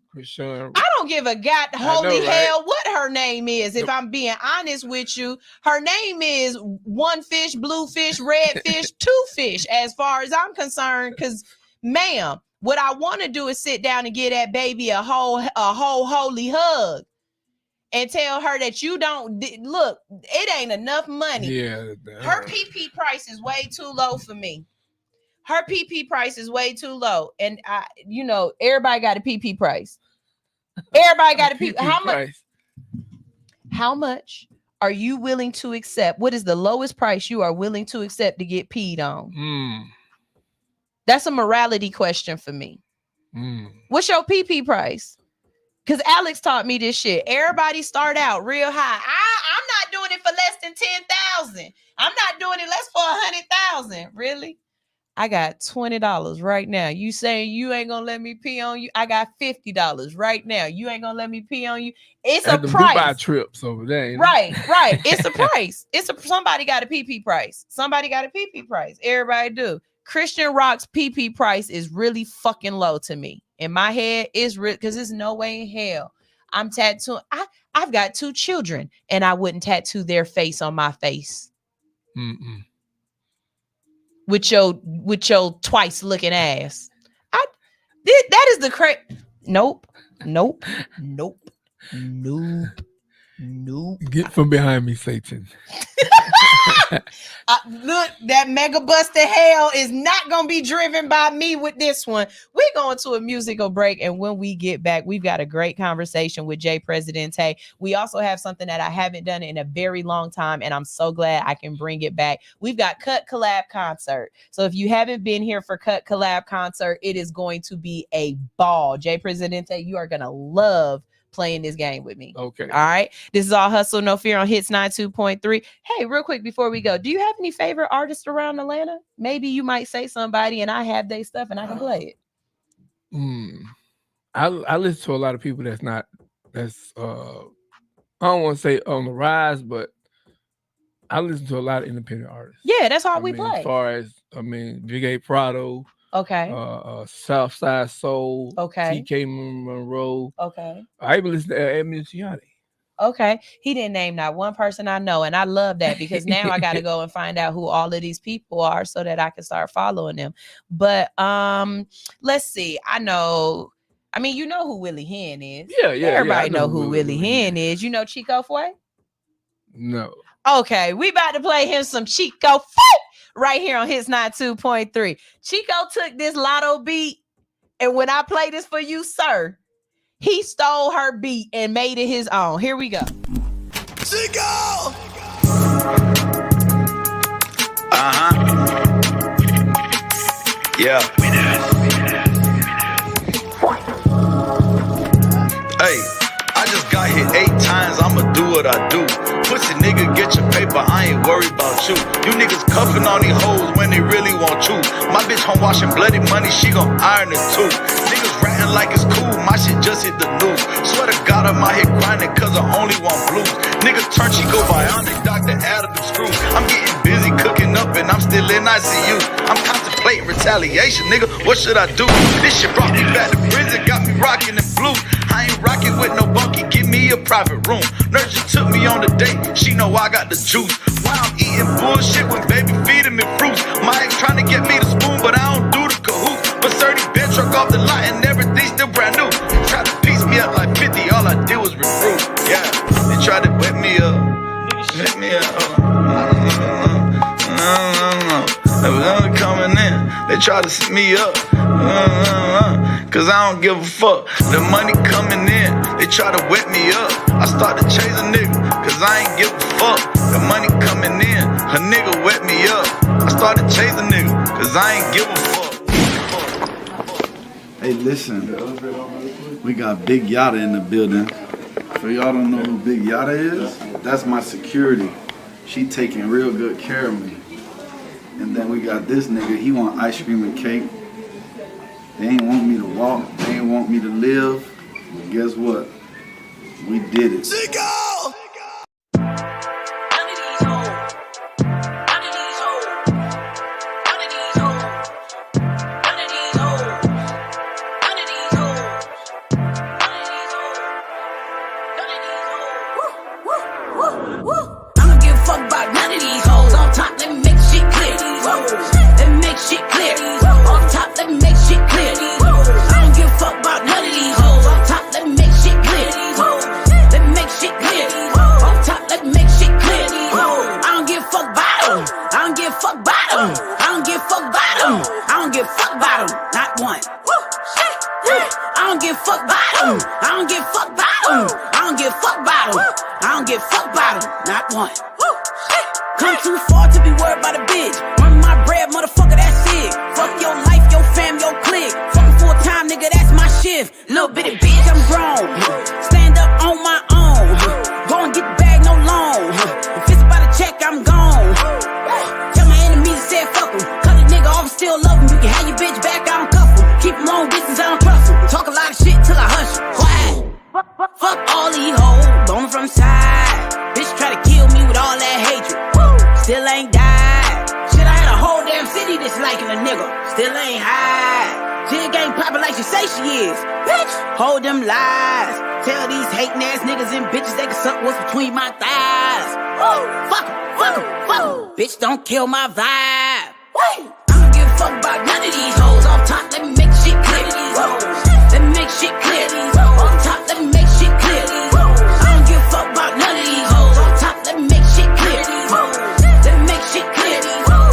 don't give a holy hell what her name is. If I'm being honest with you, her name is one fish, blue fish, red fish, two fish, as far as I'm concerned. Because ma'am, what I want to do is sit down and give that baby a whole holy hug and tell her that you don't look, it ain't enough money. Yeah. Her PP price is way too low for me. Her PP price is way too low. And everybody got a PP price. Everybody got a PP. How much are you willing to accept? What is the lowest price you are willing to accept to get peed on? That's a morality question for me. What's your PP price? Because Alex taught me this shit. Everybody start out real high. I'm not doing it for less than 10,000. I'm not doing it less for 100,000. Really? I got $20 right now. You saying you ain't gonna let me pee on you? I got $50 right now. You ain't gonna let me pee on you? It's a price. Dubai trips over there. Right. It's a price. Somebody got a PP price. Somebody got a PP price. Everybody do. Christian Rock's PP price is really fucking low to me. In my head, it's real because there's no way in hell I'm tattooing. I've got 2 children and I wouldn't tattoo their face on my face. With your twice looking ass. That is the crazy. Nope. Get from behind me, Satan. Look, that mega buster hell is not gonna be driven by me with this one. We're going to a musical break, and when we get back, we've got a great conversation with Jay Presidente. We also have something that I haven't done in a very long time, and I'm so glad I can bring it back. We've got Cut Collab Concert. So if you haven't been here for Cut Collab Concert, it is going to be a ball. Jay Presidente, you are gonna love playing this game with me. Okay. All right. This is All Hustle, No Fear on Hits 92.3. Hey, real quick before we go, do you have any favorite artists around Atlanta? Maybe you might say somebody and I have their stuff and I can play it. I listen to a lot of people that's I don't want to say on the rise, but I listen to a lot of independent artists. Yeah, that's all we play. As far as Big A Prado. Okay. Southside Soul. Okay. TK Monroe. Okay. I even listen to Edmund Gianni. Okay. He didn't name not one person I know. And I love that because now I got to go and find out who all of these people are so that I can start following them. But let's see. You know who Willie Hen is. Yeah. Everybody know who Willie Hen is. You know Chico Foy? No. Okay. We about to play him some Chico Foy right here on Hits 92.3. Chico took this Lotto beat, and when I play this for you, sir, he stole her beat and made it his own. Here we go. Chico! Yeah. Hey, I just got hit 8 times, I'ma do what I do. Pussy nigga, get your paper, I ain't worried about you. You niggas cuffing on these hoes when they really want you. My bitch home washing bloody money, she gon' iron it too. Niggas ratting like it's cool, my shit just hit the news. Swear to God I'm out here grinding cause I only want blues. Niggas turn Chico bionic, Dr. Adam screws. I'm getting busy cooking up and I'm still in ICU. I'm contemplating retaliation, nigga, what should I do? This shit brought me back to prison, got me rocking in blue. I ain't rocking with no bunkie, give me a private room. Nurse just took me on a date, she know I got the juice. Why I'm eating bullshit when baby feeding me fruits. My ex trying to get me the spoon, but I don't do the cahoot. But 30 bitch truck off the lot and everything still brand new. Tried to piece me up like 50, all I did was recruit. Yeah, they tried to wet me up. Wet me up. They was only coming in, they tried to set me up. Cause I don't give a fuck. The money coming in, they try to wet me up. I start to chase a nigga, cause I ain't give a fuck. The money coming in, a nigga wet me up. I started chasing a nigga, cause I ain't give a fuck. Hey, listen, we got Big Yada in the building. For y'all don't know who Big Yada is, that's my security. She taking real good care of me. And then we got this nigga, he want ice cream and cake. They ain't want me to walk, they ain't want me to live. But guess what? We did it. Chico! Let me make shit clear. On top, let me make shit 'em. I don't give a fuck about 'em. I don't give a fuck about 'em. I don't give a fuck about 'em. Not one. Come too far to be worried about a bitch. Run my bread, motherfucker, that's it. Fuck your life, your fam, your clique. Fucking full time, nigga, that's my shift. Little bitty bitch, I'm grown. Stand up on my own. Go and get the bag, no loan. If it's about a check, I'm gone. Tell my enemies to say fuck 'em. Cut a nigga off and still love him. You can have your bitch back, I don't cuff 'em. Keep 'em long distance, I don't trust 'em. Talk a lot of shit till I hush 'em. Quiet. Fuck all these hoes, bone from side. Bitch try to kill me with all that hatred. Still ain't died. Shit, I had a whole damn city disliking a nigga. Still ain't high. Jig ain't poppin' like she say she is. Bitch, hold them lies. Tell these hating ass niggas and bitches they can suck what's between my thighs. Fuck 'em, fuck 'em, fuck 'em. Bitch, don't kill my vibe. I don't give a fuck about none of these hoes. Off top, let me make shit clear to these hoes. Let me make shit clear to these hoes. Off top, let me make shit clear to these hoes. I don't give a fuck about none of these hoes. Off top, let me make shit clear to these hoes. Shit clear.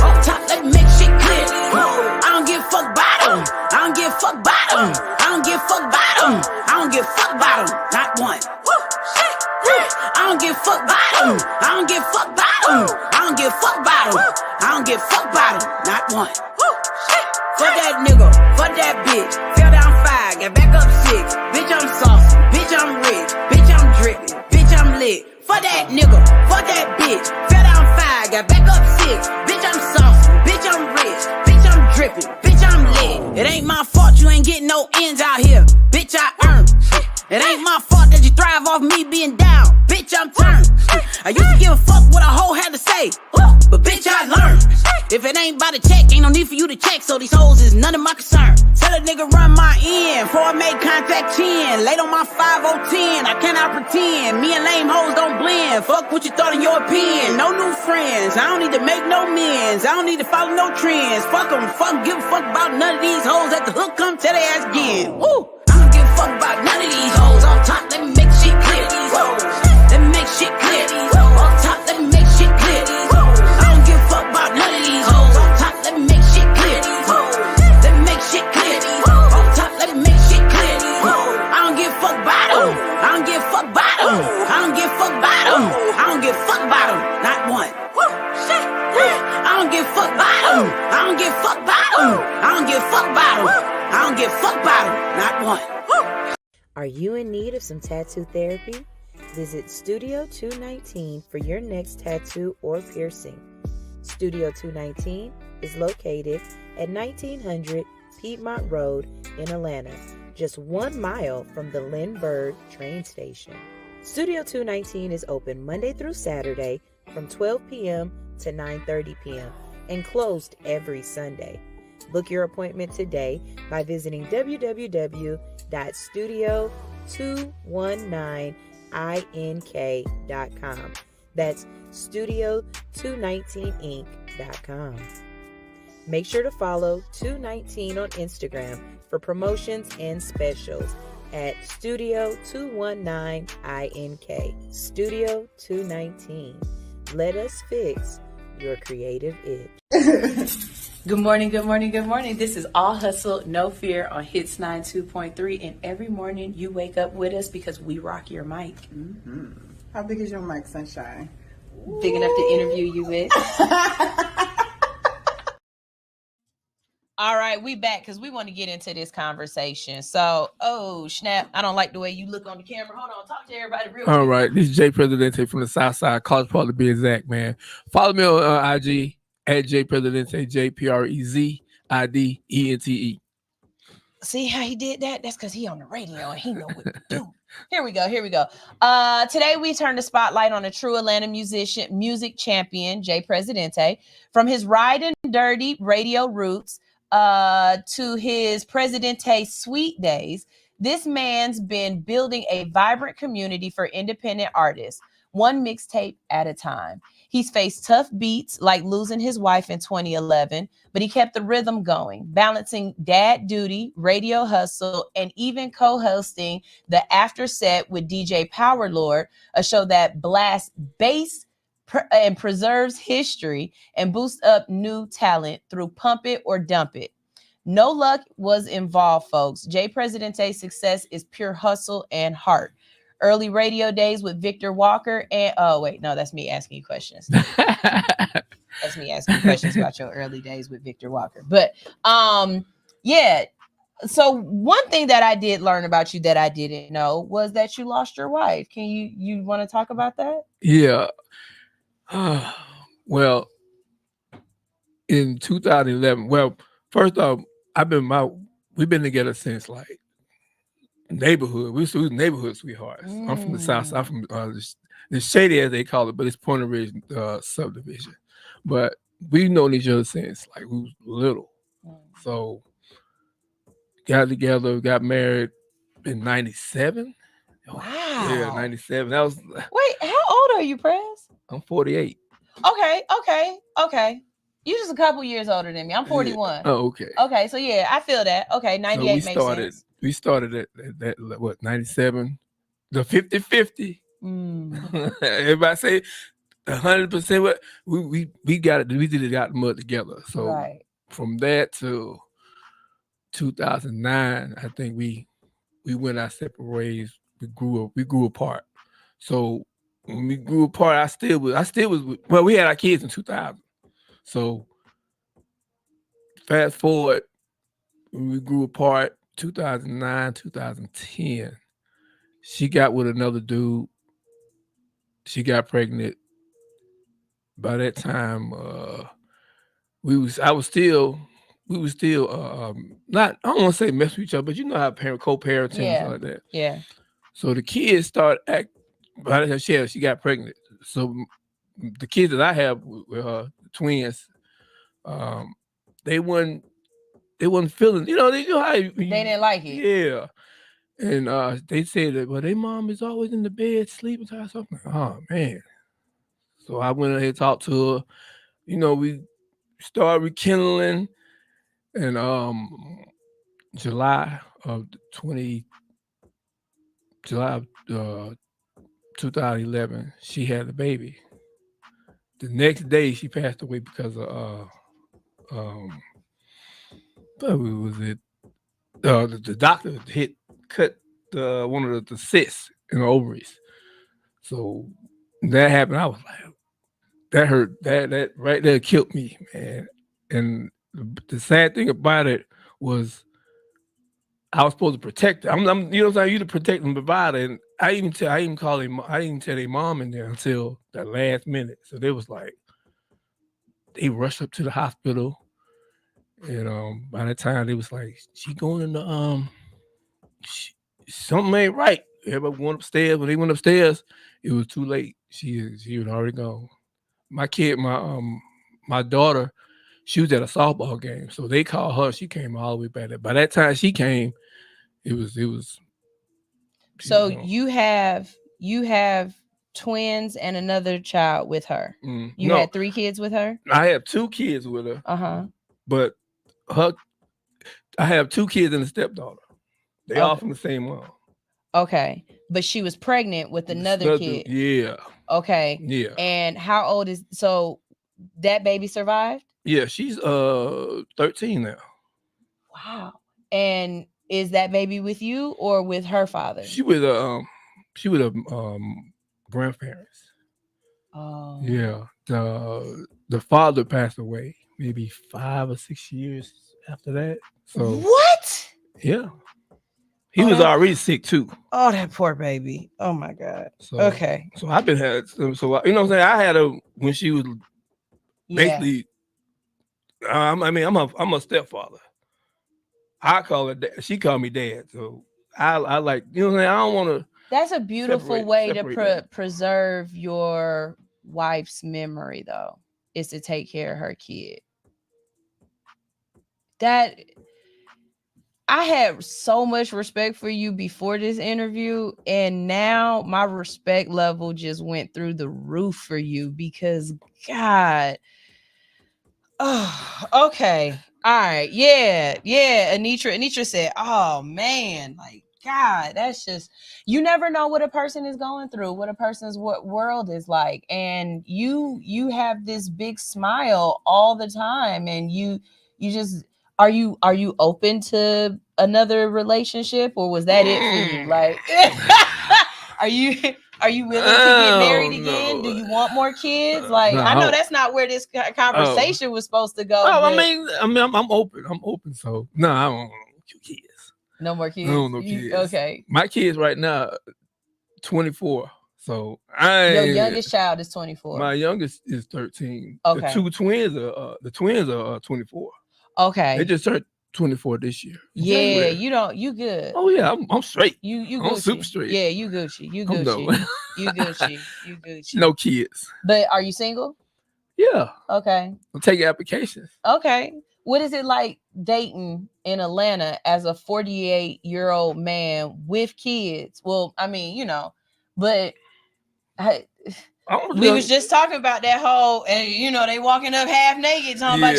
Off top, let me make shit clear. I don't give a fuck about 'em. I don't give a fuck about 'em. I don't give a fuck about 'em. I don't give a fuck about 'em. Not one. I don't give a fuck about 'em. I don't give a fuck about 'em. I don't give a fuck about 'em. I don't give a fuck about 'em. Not one. Fuck that nigga. Fuck that bitch. Fell down 5, got back up 6. Bitch, I'm saucy. Bitch, I'm rich. Bitch, I'm drippin'. Bitch, I'm lit. Fuck that nigga. Fuck that bitch. Fell down 5, got back up 6. Bitch, I'm saucy. Bitch, I'm rich. Bitch, I'm drippin'. Bitch, I'm lit. It ain't my fault you ain't getting no ends out here. Bitch, I earned. It ain't my fault that you thrive off me being down. Bitch, I'm turned. I used to give a fuck what a hoe had to say, but bitch, I learned. If it ain't by the check, ain't no need for you to check. So these hoes is none of my concern. Tell a nigga run my end before I make contact 10. Late on my 5-0-10, I cannot pretend. Me and lame hoes don't blend. Fuck what you thought in your opinion. No new friends. I don't need to make no amends. I don't need to follow no trends. Fuck 'em. Fuck, give a fuck about none of these hoes. At the hook, come tell their ass again. Woo. I don't give a fuck about none of these hoes. Off top, let me make shit clear. These hoes. Let me make shit clear. These hoes. Off top, let me make shit clear. These hoes. I don't give a fuck about none of these hoes. Off top, let me make shit clear. These hoes. Let me make shit clear. These hoes. Off top, let me make shit clear. These hoes. I don't give a fuck about 'em. I don't give a fuck about 'em. I don't give a fuck about 'em. I don't give a fuck about 'em. Not one. I don't give a fuck about 'em. I don't give a fuck about 'em. I don't give a fuck about 'em. I don't give a fuck about 'em. Not one. Are you in need of some tattoo therapy? Visit Studio 219 for your next tattoo or piercing. Studio 219 is located at 1900 Piedmont Road in Atlanta, just 1 mile from the Lindbergh train station. Studio 219 is open Monday through Saturday from 12 p.m. to 9:30 p.m. and closed every Sunday. Book your appointment today by visiting www.studio219ink.com. That's studio219inc.com. Make sure to follow 219 on Instagram for promotions and specials at Studio219ink. Studio 219. Let us fix your creative itch. Good morning, good morning, good morning. This is All Hustle, No Fear on Hits 92.3. And every morning you wake up with us because we rock your mic. Mm-hmm. How big is your mic, Sunshine? Big enough to interview you with. All right, we back because we want to get into this conversation. So, oh, snap. I don't like the way you look on the camera. Hold on, talk to everybody real quick. All right, this is Jay Presidente from the South Side, College Park to be exact, man. Follow me on IG at Jay Presidente, JPREZIDENTE. See how he did that? That's because he on the radio and he know what to do. Here we go. Today we turn the spotlight on a true Atlanta music champion, Jay Presidente. From his Ride and Dirty radio roots to his Presidente Sweet days, this man's been building a vibrant community for independent artists, one mixtape at a time. He's faced tough beats like losing his wife in 2011, but he kept the rhythm going, balancing dad duty, radio hustle, and even co-hosting the After Set with DJ Power Lord, a show that blasts bass and preserves history and boosts up new talent through Pump It or Dump It. No luck was involved, folks. Jay Presidente's success is pure hustle and heart. Early radio days with Victor Walker and that's me asking you questions. That's me asking questions about your early days with Victor Walker. But yeah. So one thing that I did learn about you that I didn't know was that you lost your wife. Can you want to talk about that? Yeah. Well, in 2011. Well, first off, we've been together since like neighborhood. We was neighborhood sweethearts. I'm from the South. I'm from the Shady, as they call it, but it's Point Ridge subdivision. But we've known each other since like we was little. So got together, got married in 97. Wow. Yeah, 97. That was. Wait, how old are you, Prez? I'm 48. Okay. You're just a couple years older than me. I'm 41. Yeah. Oh, okay. Okay, so yeah, I feel that. Okay, 98 makes sense. We started at that what 97, the 50-50. Everybody say 100%. What we got it. We did it got the mud together. So from that to 2009, I think we went our separate ways. We grew apart. So when we grew apart, I still was. Well, we had our kids in 2000. So fast forward, when we grew apart, 2009, 2010, she got with another dude. She got pregnant. By that time, we were still not, I don't want to say mess with each other, but you know how co-parenting and like that. Yeah. So the kids started by the time she got pregnant. So the kids that I have with her, twins, they wasn't feeling, they know how they didn't like it. Yeah. And they said that, well, their mom is always in the bed sleeping to something. Oh man. So I went ahead and talked to her. We started rekindling, and July of 2011, she had a baby. The next day she passed away because of what was it? The doctor cut one of the cysts in the ovaries. So that happened. I was like, that hurt. That right there killed me, man. And the sad thing about it was I was supposed to protect her. I'm you to protect and provide. And I didn't tell their mom in there until the last minute. So they was like, they rushed up to the hospital. And by the time they was like, she going in the something ain't right. Everybody went upstairs. When they went upstairs, it was too late. She was already gone. My kid, my daughter, she was at a softball game. So they called her. She came all the way back there. By that time she came, it was. So you have twins and another child with her. You had 3 kids with her? I have 2 kids with her. But I have 2 kids and a stepdaughter. They all from the same mom. Okay. But she was pregnant with another kid. Yeah. Okay. Yeah. And how old so that baby survived? Yeah, she's 13 now. Wow. And is that baby with you or with her father? She with grandparents. Oh. Yeah. The father passed away maybe 5 or 6 years after that. So what? Yeah. He was already sick too. Oh, that poor baby. Oh my God. So, okay. So I've been had so you know what I'm saying? I had her when she was basically I'm a stepfather. I call her dad. She called me dad. So I like, what I'm saying? I don't want to. That's a beautiful way to preserve your wife's memory, though, is to take care of her kid. That I had so much respect for you before this interview, and now my respect level just went through the roof for you because, God. Oh, okay. All right. Yeah. Anitra said, oh man, like, God, that's just, you never know what a person is going through, what a person's world is like. And you have this big smile all the time. And you just Are you open to another relationship, or was that it for you? Like, are you willing to get married again? Do you want more kids? Like, I know that's not where this conversation was supposed to go. I mean, I'm open. I'm open. So no, I don't want kids. No more kids. I don't know kids. Okay. My kids right now, 24. So your youngest child is 24. My youngest is 13. Okay. The twins are 24. Okay. They just turned 24 this year. Yeah, you good. Oh yeah, I'm straight. You I'm Gucci. super straight. Yeah, you Gucci. You I'm Gucci. You Gucci. You Gucci. No kids. But are you single? Yeah. Okay. I'm taking applications. Okay. What is it like dating in Atlanta as a 48-year-old man with kids? Well, I mean, but we was just talking about that whole, and they walking up half naked talking about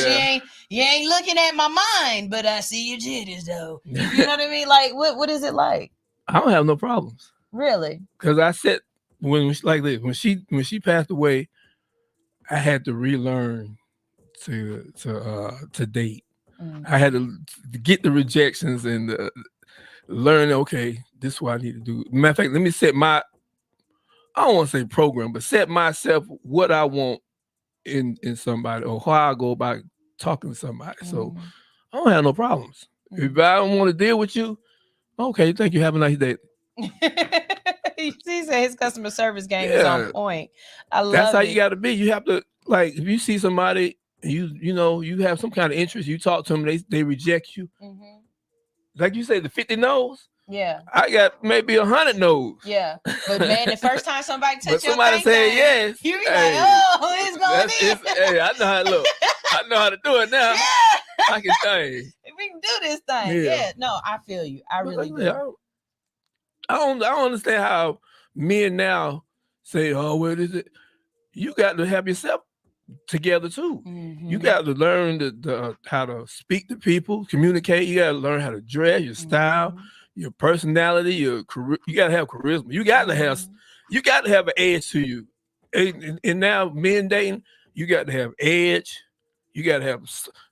you ain't looking at my mind, but I see your jitters though. You know what I mean? Like, what is it like? I don't have no problems. Really? Because I said when she passed away, I had to relearn to date. I had to get the rejections and learn. Okay, this is what I need to do. Matter of fact, let me set my. I don't want to say program, but set myself what I want in somebody or how I go about talking to somebody. So I don't have no problems. If I don't want to deal with you, okay, thank you. Have a nice day. He said his customer service game is on point. I love That's how it. you got to be. You have to, like, if you see somebody, you have some kind of interest, you talk to them, they reject you. Like you say, the 50 no's. Yeah. I got maybe 100 no's. Yeah. But man, the first time somebody touched your somebody say yes, you be like, oh, it's going in. Hey, I know how to look. I know how to do it now. Yeah. I can think. We can do this thing. Yeah. No, I feel you. I really do. I don't understand how men now say, oh, what is it? You got to have yourself together too. You got to learn how to speak to people, communicate. You got to learn how to dress, your style, your personality, your career. You got to have charisma. You got to have an edge to you. And now men dating, you got to have edge. You got to have.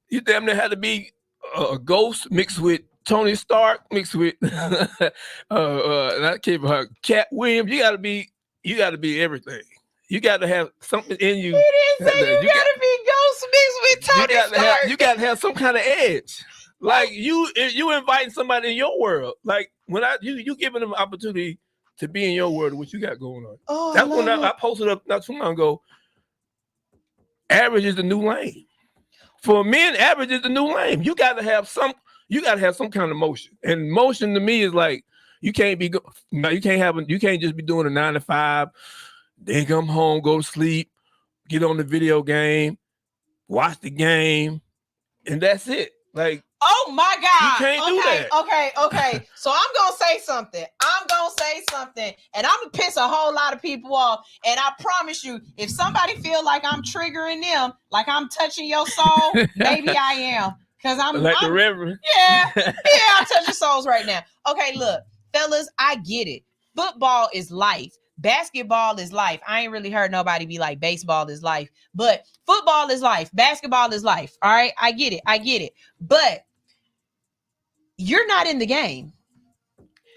You damn near had to be a ghost mixed with Tony Stark, mixed with and I can't remember Cat Williams. You got to be everything. You got to have something in you. He didn't say you got to be ghost mixed with Tony Stark. You got to have some kind of edge. Like you inviting somebody in your world. Like when you giving them an opportunity to be in your world, what you got going on. Oh, that's when I posted up not too long ago. Average is the new lane. For men, average is the new lane. You got to have some kind of motion. And motion to me is like you can't just be doing a 9 to 5. Then come home, go to sleep, get on the video game, watch the game, and that's it. Like, oh my God. You can't do that. Okay. So I'm gonna say something. And I'm gonna piss a whole lot of people off. And I promise you, if somebody feel like I'm triggering them, like I'm touching your soul, maybe I am. Because I'm the Reverend. Yeah, I'm touching souls right now. Okay, look, fellas, I get it. Football is life. Basketball is life. I ain't really heard nobody be like baseball is life, but football is life. Basketball is life. All right. I get it. But you're not in the game.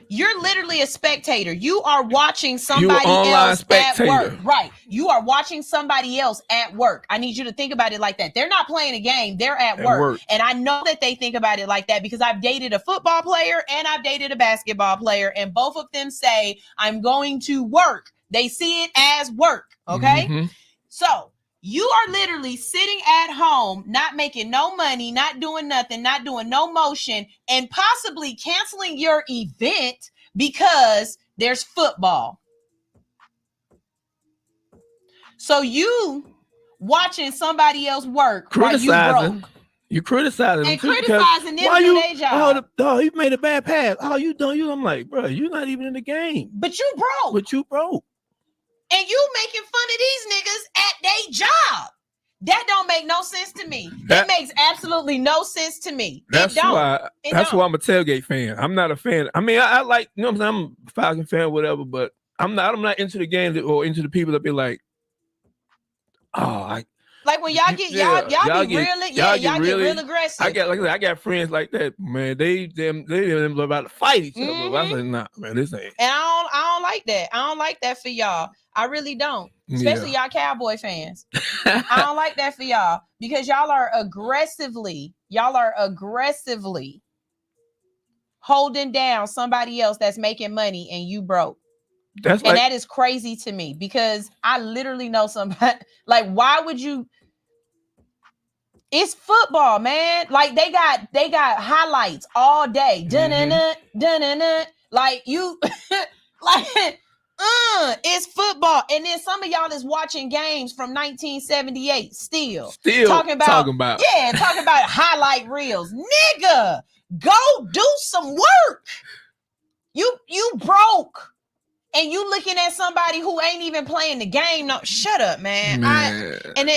You're literally a spectator. You are watching somebody else at work. Right. You are watching somebody else at work. I need you to think about it like that. They're not playing a game. They're at work. And I know that they think about it like that because I've dated a football player and I've dated a basketball player. And both of them say, I'm going to work. They see it as work. Okay. So you are literally sitting at home, not making no money, not doing nothing, not doing no motion, and possibly canceling your event because there's football. So you watching somebody else work criticizing. You criticizing and criticizing them do their job. Oh, you made a bad pass. Oh, you don't. I'm like, bro, you're not even in the game. But you broke. And you making fun of these niggas at their job. That don't make no sense to me. That makes absolutely no sense to me. That's why I'm a tailgate fan. I'm not a fan. I mean, I like, you know what I'm saying? I'm a Falcon fan, whatever, but I'm not into the game or into the people that be like, oh, Like when y'all get y'all be real aggressive. I got friends like that, man. They about to fight each other. I said, nah, man, this ain't. And I don't like that. I don't like that for y'all. I really don't. Especially y'all Cowboy fans. I don't like that for y'all because y'all are aggressively holding down somebody else that's making money and you broke. That is crazy to me because I literally know somebody. Like, why would you? It's football, man. Like they got highlights all day. Dun-dun-dun. Like you, like it's football. And then some of y'all is watching games from 1978 still talking about highlight reels. Nigga, go do some work. You broke. And you looking at somebody who ain't even playing the game. No, shut up, man. And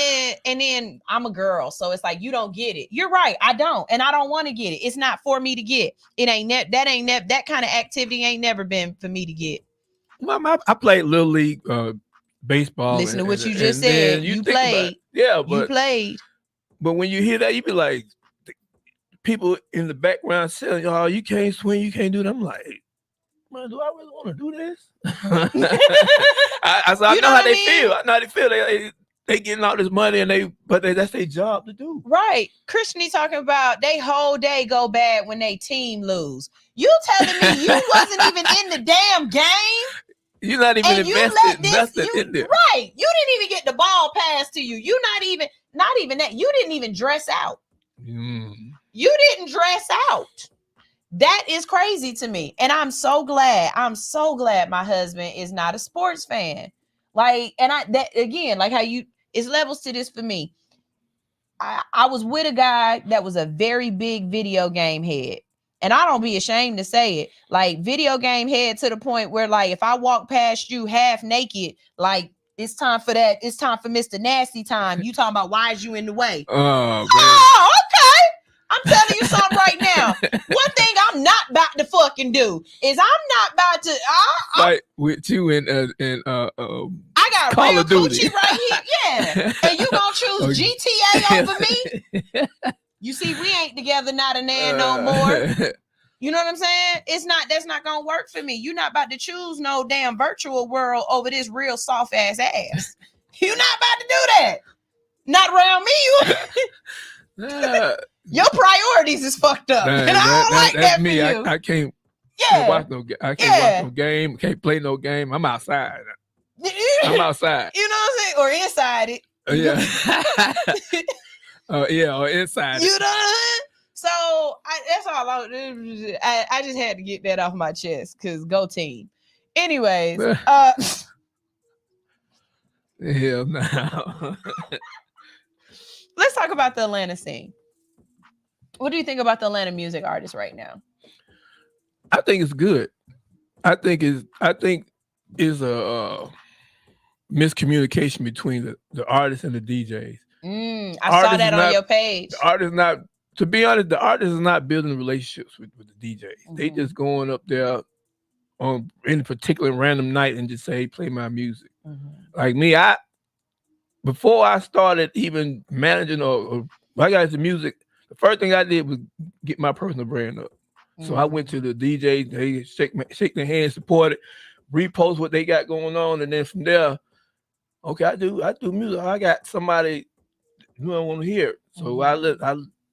then I'm a girl, so it's like you don't get it. You're right, I don't, and I don't want to get it. It's not for me to get. It ain't that kind of activity ain't never been for me to get. Well, I played Little League baseball. Listen to what you just said. You played. You played. But when you hear that, you be like, people in the background saying, "Oh, you can't swing, you can't do that." I'm like, man, do I really want to do this? I know how they feel. I know how they feel. They getting all this money but that's their job to do. Right. Christian talking about they whole day go bad when they team lose. You telling me you wasn't even in the damn game? You're not even invested in there. Right. You didn't even get the ball passed to you. You not even that. You didn't even dress out. You didn't dress out. That is crazy to me. And I'm so glad my husband is not a sports fan. Like, and like how it's levels to this for me. I was with a guy that was a very big video game head. And I don't be ashamed to say it. Like video game head to the point where like, if I walk past you half naked, like it's time for that. It's time for Mr. Nasty time. You talking about why is you in the way? Oh, okay. I'm telling you something right now. One thing I'm not about to fucking do is I'm not about to fight with you in I got Call real of Duty coochie right here. Yeah. And you gonna choose GTA over me? You see, we ain't together not a nan no more. You know what I'm saying? That's not gonna work for me. You're not about to choose no damn virtual world over this real soft ass. You're not about to do that. Not around me. Your priorities is fucked up, and I don't like that me. For you. I can't watch no. I can't watch no game. Can't play no game. I'm outside. I'm outside. You know what I'm saying? Or inside it. Or inside. You know what I mean? So that's all. I just had to get that off my chest because go team. Anyways, hell no. Let's talk about the Atlanta scene. What do you think about the Atlanta music artists right now? I think it's good. I think is a miscommunication between the artists and the DJs. I saw that on your page. The artists not, to be honest, the artists is not building relationships with the DJs. They just going up there on any particular random night and just say, hey, play my music. Like me, before I started even managing or I got into music, the first thing I did was get my personal brand up. So I went to the DJs, they shake their hands, support it, repost what they got going on, and then from there, okay, I do music. I got somebody who I want to hear it. So I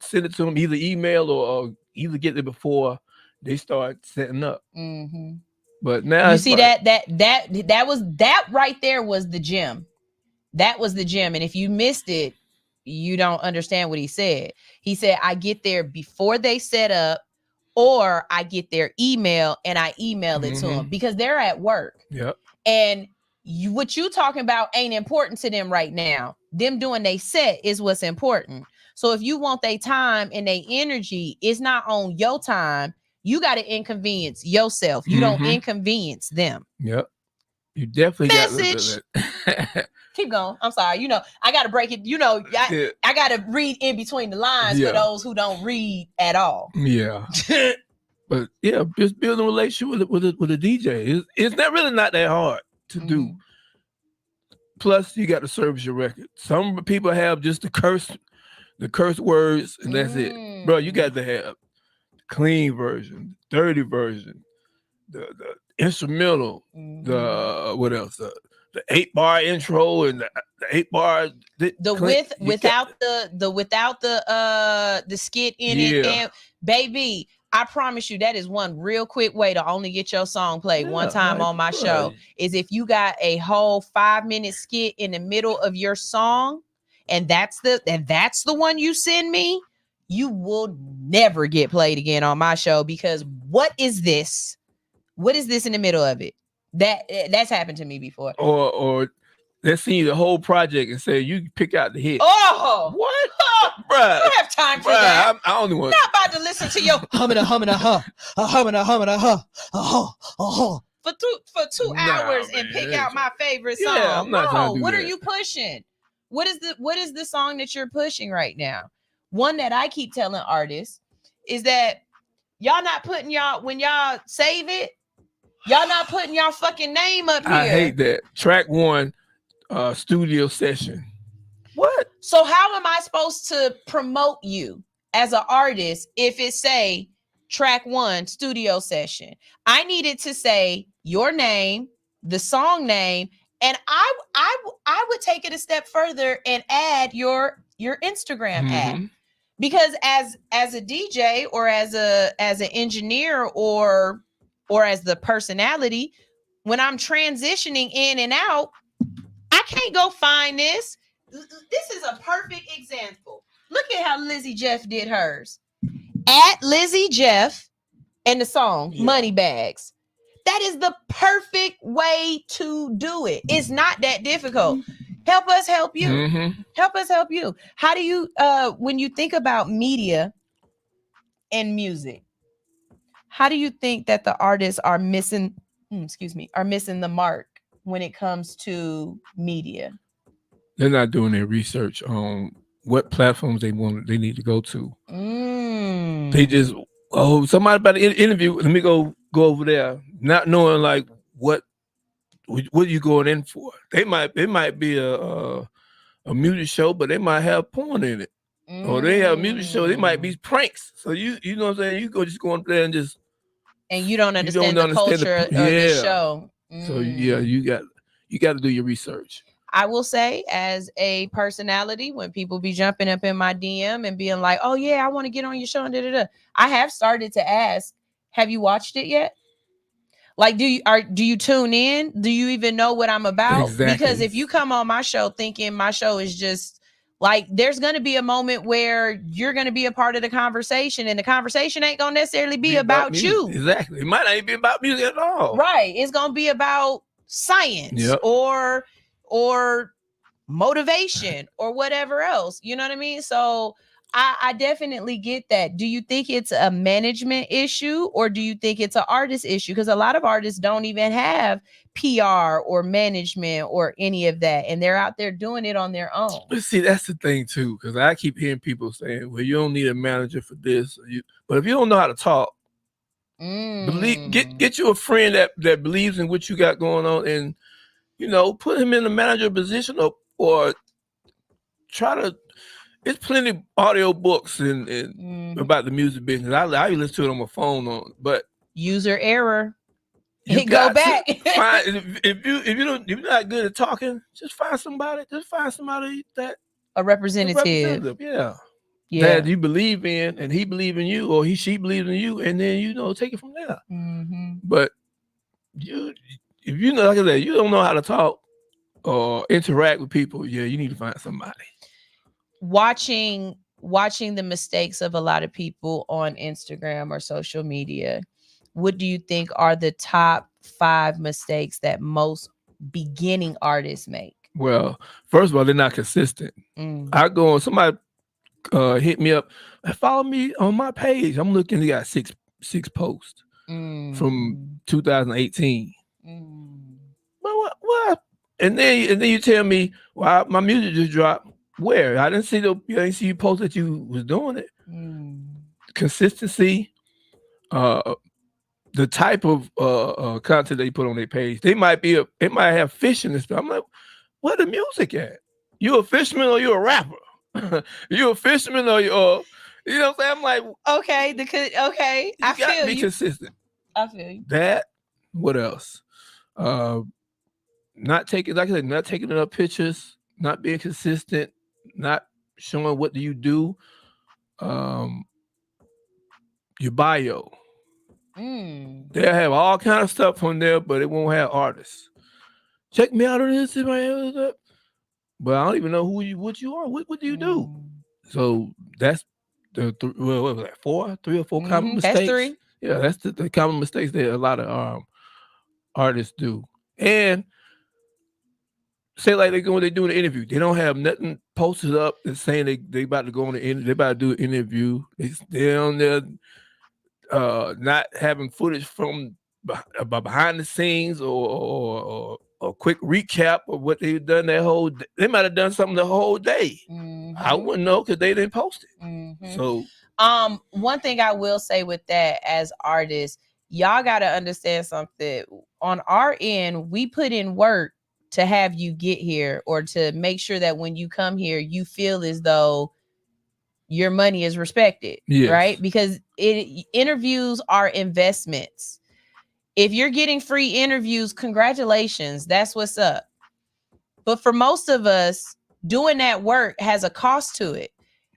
send it to them, either email or either get it before they start setting up. But now you see that right there was the gem. That was the gem. And if you missed it, you don't understand what he said. He said, I get there before they set up, or I get their email and I email it to them because they're at work. Yep. And what you talking about ain't important to them right now. Them doing they set is what's important. So if you want their time and their energy, it's not on your time. You got to inconvenience yourself. You don't inconvenience them. Yep. You definitely Message. got Keep going. I'm sorry. You know, I got to break it. You know, I got to read in between the lines for those who don't read at all. Yeah. But yeah, just building a relationship with a DJ. It's not really not that hard to do. plus you got to service your record. Some people have just the curse words, and that's it. Bro, you got to have the clean version, dirty version, the instrumental, the what else? The 8-bar intro and the 8-bar without the skit in it. And baby, I promise you that is one real quick way to only get your song played one time on my show is if you got a whole 5-minute skit in the middle of your song, and that's the one you send me, you will never get played again on my show, because what is this? What is this in the middle of it? That's happened to me before. Or let's see the whole project and say you pick out the hit. Oh, what? Bruh, I don't have time for that. I only want. Not about to listen to your humming for 2 hours and pick out my favorite song. Yeah, I'm not trying to do what that. Are you pushing? What is the song that you're pushing right now? One that I keep telling artists is that y'all not putting when y'all save it, y'all not putting y'all fucking name up here. I hate that. Track 1, studio session. What? So how am I supposed to promote you as an artist if it say track 1 studio session? I needed to say your name, the song name, and I would take it a step further and add your Instagram ad. Because as a DJ or as an engineer or as the personality, when I'm transitioning in and out, I can't go find this. This is a perfect example. Look at how Lizzie Jeff did hers. At Lizzie Jeff and the song Money Bags. That is the perfect way to do it. It's not that difficult. Help us help you. Help us help you. How do you when you think about media and music, how do you think that the artists are missing the mark when it comes to media? They're not doing their research on what platforms they need to go to. They just somebody about to interview. Let me go over there, not knowing like what you going in for. It might be a music show, but they might have porn in it, or they have a music show. They might be pranks. So you know what I'm saying. You go on there and you don't understand the culture of the show. So yeah, you got to do your research. I will say, as a personality, when people be jumping up in my DM and being like, "Oh yeah, I want to get on your show," and I have started to ask, "Have you watched it yet? Like, do you tune in? Do you even know what I'm about?" Exactly. Because if you come on my show thinking my show is just like, there's going to be a moment where you're going to be a part of the conversation, and the conversation ain't going to necessarily be about you. Exactly. It might not even be about music at all. Right. It's going to be about science or motivation or whatever else. You know what I mean? So I definitely get that. Do you think it's a management issue, or do you think it's an artist issue? Because a lot of artists don't even have PR or management or any of that, and they're out there doing it on their own. But see, that's the thing too, because I keep hearing people saying, "Well, you don't need a manager for this," but if you don't know how to talk, get you a friend that believes in what you got going on, and put him in a manager position, or try to. It's plenty of audio books and about the music business. I listen to it on my phone, but user error. Go back. If you're not good at talking, just find somebody. That a representative. Yeah. That you believe in, and he believe in you, or she believes in you, and then take it from there. But if you know, like I said, you don't know how to talk or interact with people, you need to find somebody. Watching the mistakes of a lot of people on Instagram or social media, what do you think are the top 5 mistakes that most beginning artists make? Well, first of all, they're not consistent. I go on, somebody hit me up, follow me on my page. I'm looking, they got six posts from 2018. But what? And then you tell me, well, my music just dropped. Where? I didn't see you post that you was doing it. Consistency, the type of content they put on their page. It might have fishing and stuff. I'm like, where the music at? You a fisherman or you a rapper? You a fisherman or you know what I'm saying? I'm like, okay, I feel you. Be consistent. I feel you. That. What else? Not taking, like I said, not taking enough pictures, not being consistent, not showing what do you do. Your bio. They'll have all kind of stuff on there, but it won't have artists. Check me out on this, but I don't even know what you are. What do you do? So that's the what was that, 3 or 4 common mistakes. That's 3. Yeah, that's the common mistakes that a lot of artists do. And say like they do an interview, they don't have nothing posted up that's saying they about to go on the interview. They about to do an interview. They're on there. Not having footage from behind the scenes or a quick recap of what they've done that whole day. They might have done something the whole day. I wouldn't know because they didn't post it. So one thing I will say with that, as artists, y'all got to understand something. On our end, we put in work to have you get here, or to make sure that when you come here, you feel as though your money is respected, right? Because interviews are investments. If you're getting free interviews, congratulations. That's what's up. But for most of us, doing that work has a cost to it.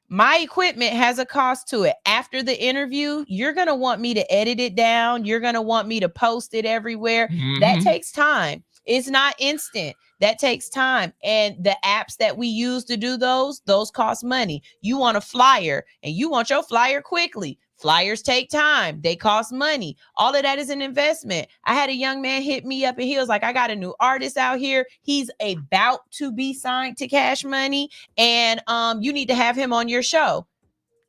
My equipment has a cost to it. After the interview, you're going to want me to edit it down. You're going to want me to post it everywhere. That takes time. It's not instant. That takes time. And the apps that we use to do those cost money. You want a flyer and you want your flyer quickly. Flyers take time. They cost money. All of that is an investment. I had a young man hit me up and he was like, I got a new artist out here. He's about to be signed to Cash Money. And you need to have him on your show.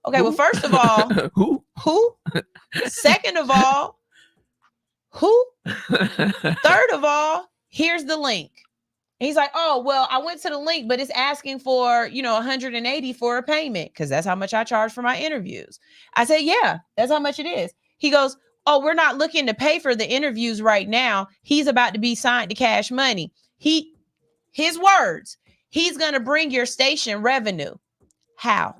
Okay, well, first of all, who? Second of all, who? Third of all, here's the link. And he's like, oh, well, I went to the link, but it's asking for, $180 for a payment because that's how much I charge for my interviews. I said, yeah, that's how much it is. He goes, oh, we're not looking to pay for the interviews right now. He's about to be signed to Cash Money. His words, he's going to bring your station revenue. How?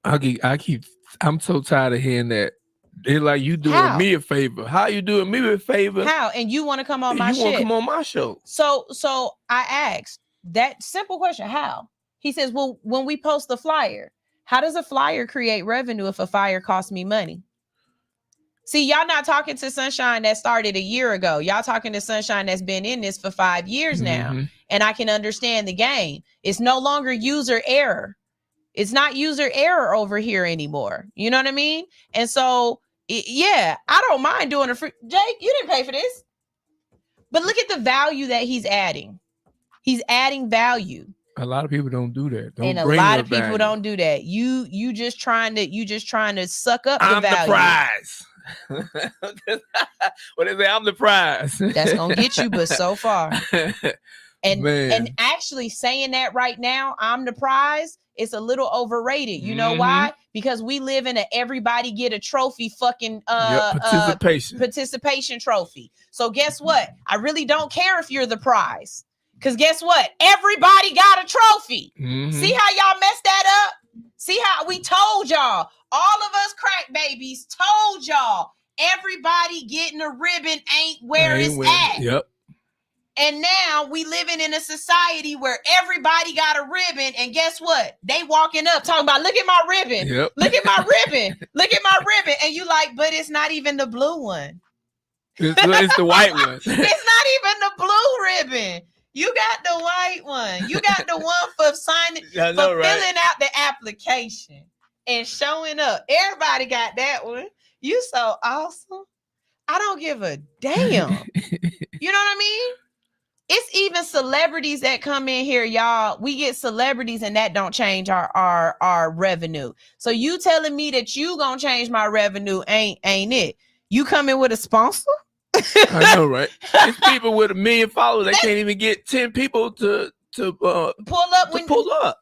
I'm so tired of hearing that. They're like, you doing me a favor. How you doing me a favor? How? And you want to come on my You want to come on my show. So I asked that simple question. How? He says, well, when we post the flyer, how does a flyer create revenue if a flyer costs me money? See, y'all not talking to Sunshine that started a year ago. Y'all talking to Sunshine that's been in this for 5 years now. And I can understand the game. It's no longer user error. It's not user error over here anymore. You know what I mean? And so, yeah, I don't mind doing a free. Jake, you didn't pay for this. But look at the value that he's adding. He's adding value. A lot of people don't do that. And a lot of people don't do that. You just trying to suck up the I'm value. The prize. What is it? I'm the prize. That's gonna get you, but so far. And actually saying that right now, I'm the prize, it's a little overrated. You know why? Because we live in a everybody get a trophy fucking participation trophy. So guess what? I really don't care if you're the prize. Because guess what? Everybody got a trophy. See how y'all messed that up? See how we told y'all, all of us crack babies told y'all, everybody getting a ribbon ain't where it's at. Yep. And now we living in a society where everybody got a ribbon, and guess what? They walking up talking about, look at my ribbon. Yep. Look at my ribbon. Look at my ribbon. And you like, but it's not even the blue one. It's the white one. It's not even the blue ribbon. You got the white one. You got the one for signing, filling out the application and showing up. Everybody got that one. You so awesome. I don't give a damn. You know what I mean? It's even celebrities that come in here, y'all. We get celebrities and that don't change our revenue. So you telling me that you gonna change my revenue ain't it? You coming with a sponsor? I know, right? It's people with 1 million followers. They can't even get 10 people to pull up.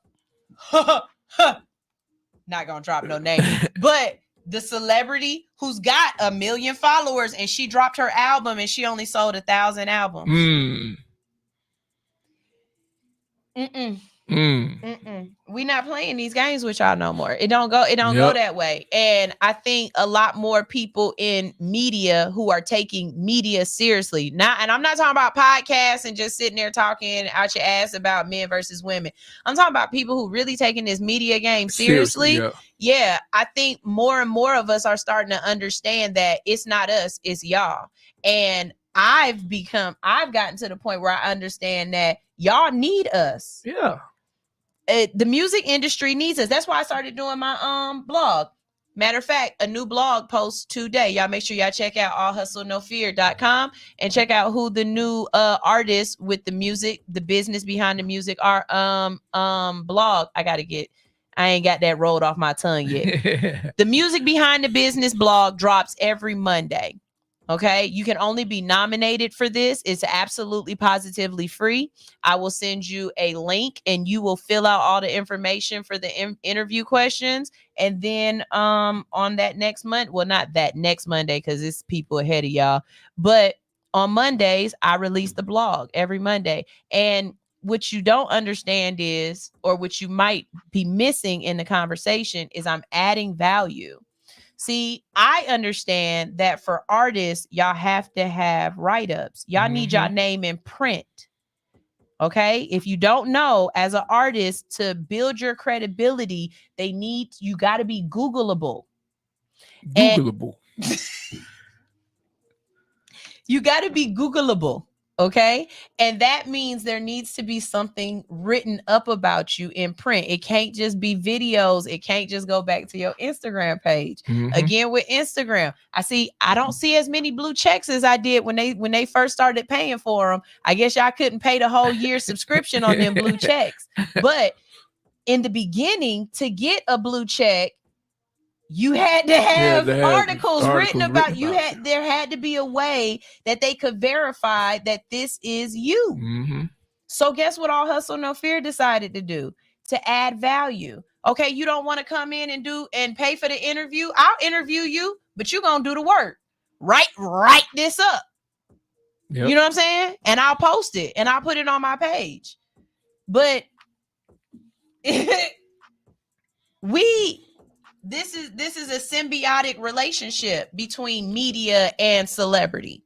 Not gonna drop no name, but the celebrity who's got 1 million followers and she dropped her album and she only sold 1,000 albums. We not playing these games with y'all no more. It don't go that way. And I think a lot more people in media who are taking media seriously. And I'm not talking about podcasts and just sitting there talking out your ass about men versus women. I'm talking about people who really taking this media game seriously. Yeah, I think more and more of us are starting to understand that it's not us, it's y'all. And I've gotten to the point where I understand that y'all need us. Yeah. The music industry needs us. That's why I started doing my blog. Matter of fact, a new blog post today. Y'all make sure y'all check out allhustlenofear.com and check out who the new artists with the music, the business behind the music are blog. I ain't got that rolled off my tongue yet. The music behind the business blog drops every Monday. Okay, you can only be nominated for this. It's absolutely positively free. I will send you a link and you will fill out all the information for the interview questions. And then on that next month, well, not that next Monday, because it's people ahead of y'all, but on Mondays, I release the blog every Monday. And what you don't understand is, or what you might be missing in the conversation is I'm adding value. See, I understand that for artists, y'all have to have write-ups. Y'all need y'all name in print. Okay? If you don't know, as an artist, to build your credibility, you got to be Googleable. You got to be Googleable. Okay. And that means there needs to be something written up about you in print. It can't just be videos. It can't just go back to your Instagram page. Again, with Instagram, I don't see as many blue checks as I did when they first started paying for them. I guess y'all couldn't pay the whole year subscription on them blue checks. But in the beginning, to get a blue check, you had to have articles written about you. There had to be a way that they could verify that this is you. So guess what All Hustle No Fear decided to do? To add value. Okay, you don't want to come in and pay for the interview? I'll interview you, but you're going to do the work. Write this up. You know what I'm saying? And I'll post it and I'll put it on my page. But This is a symbiotic relationship between media and celebrity.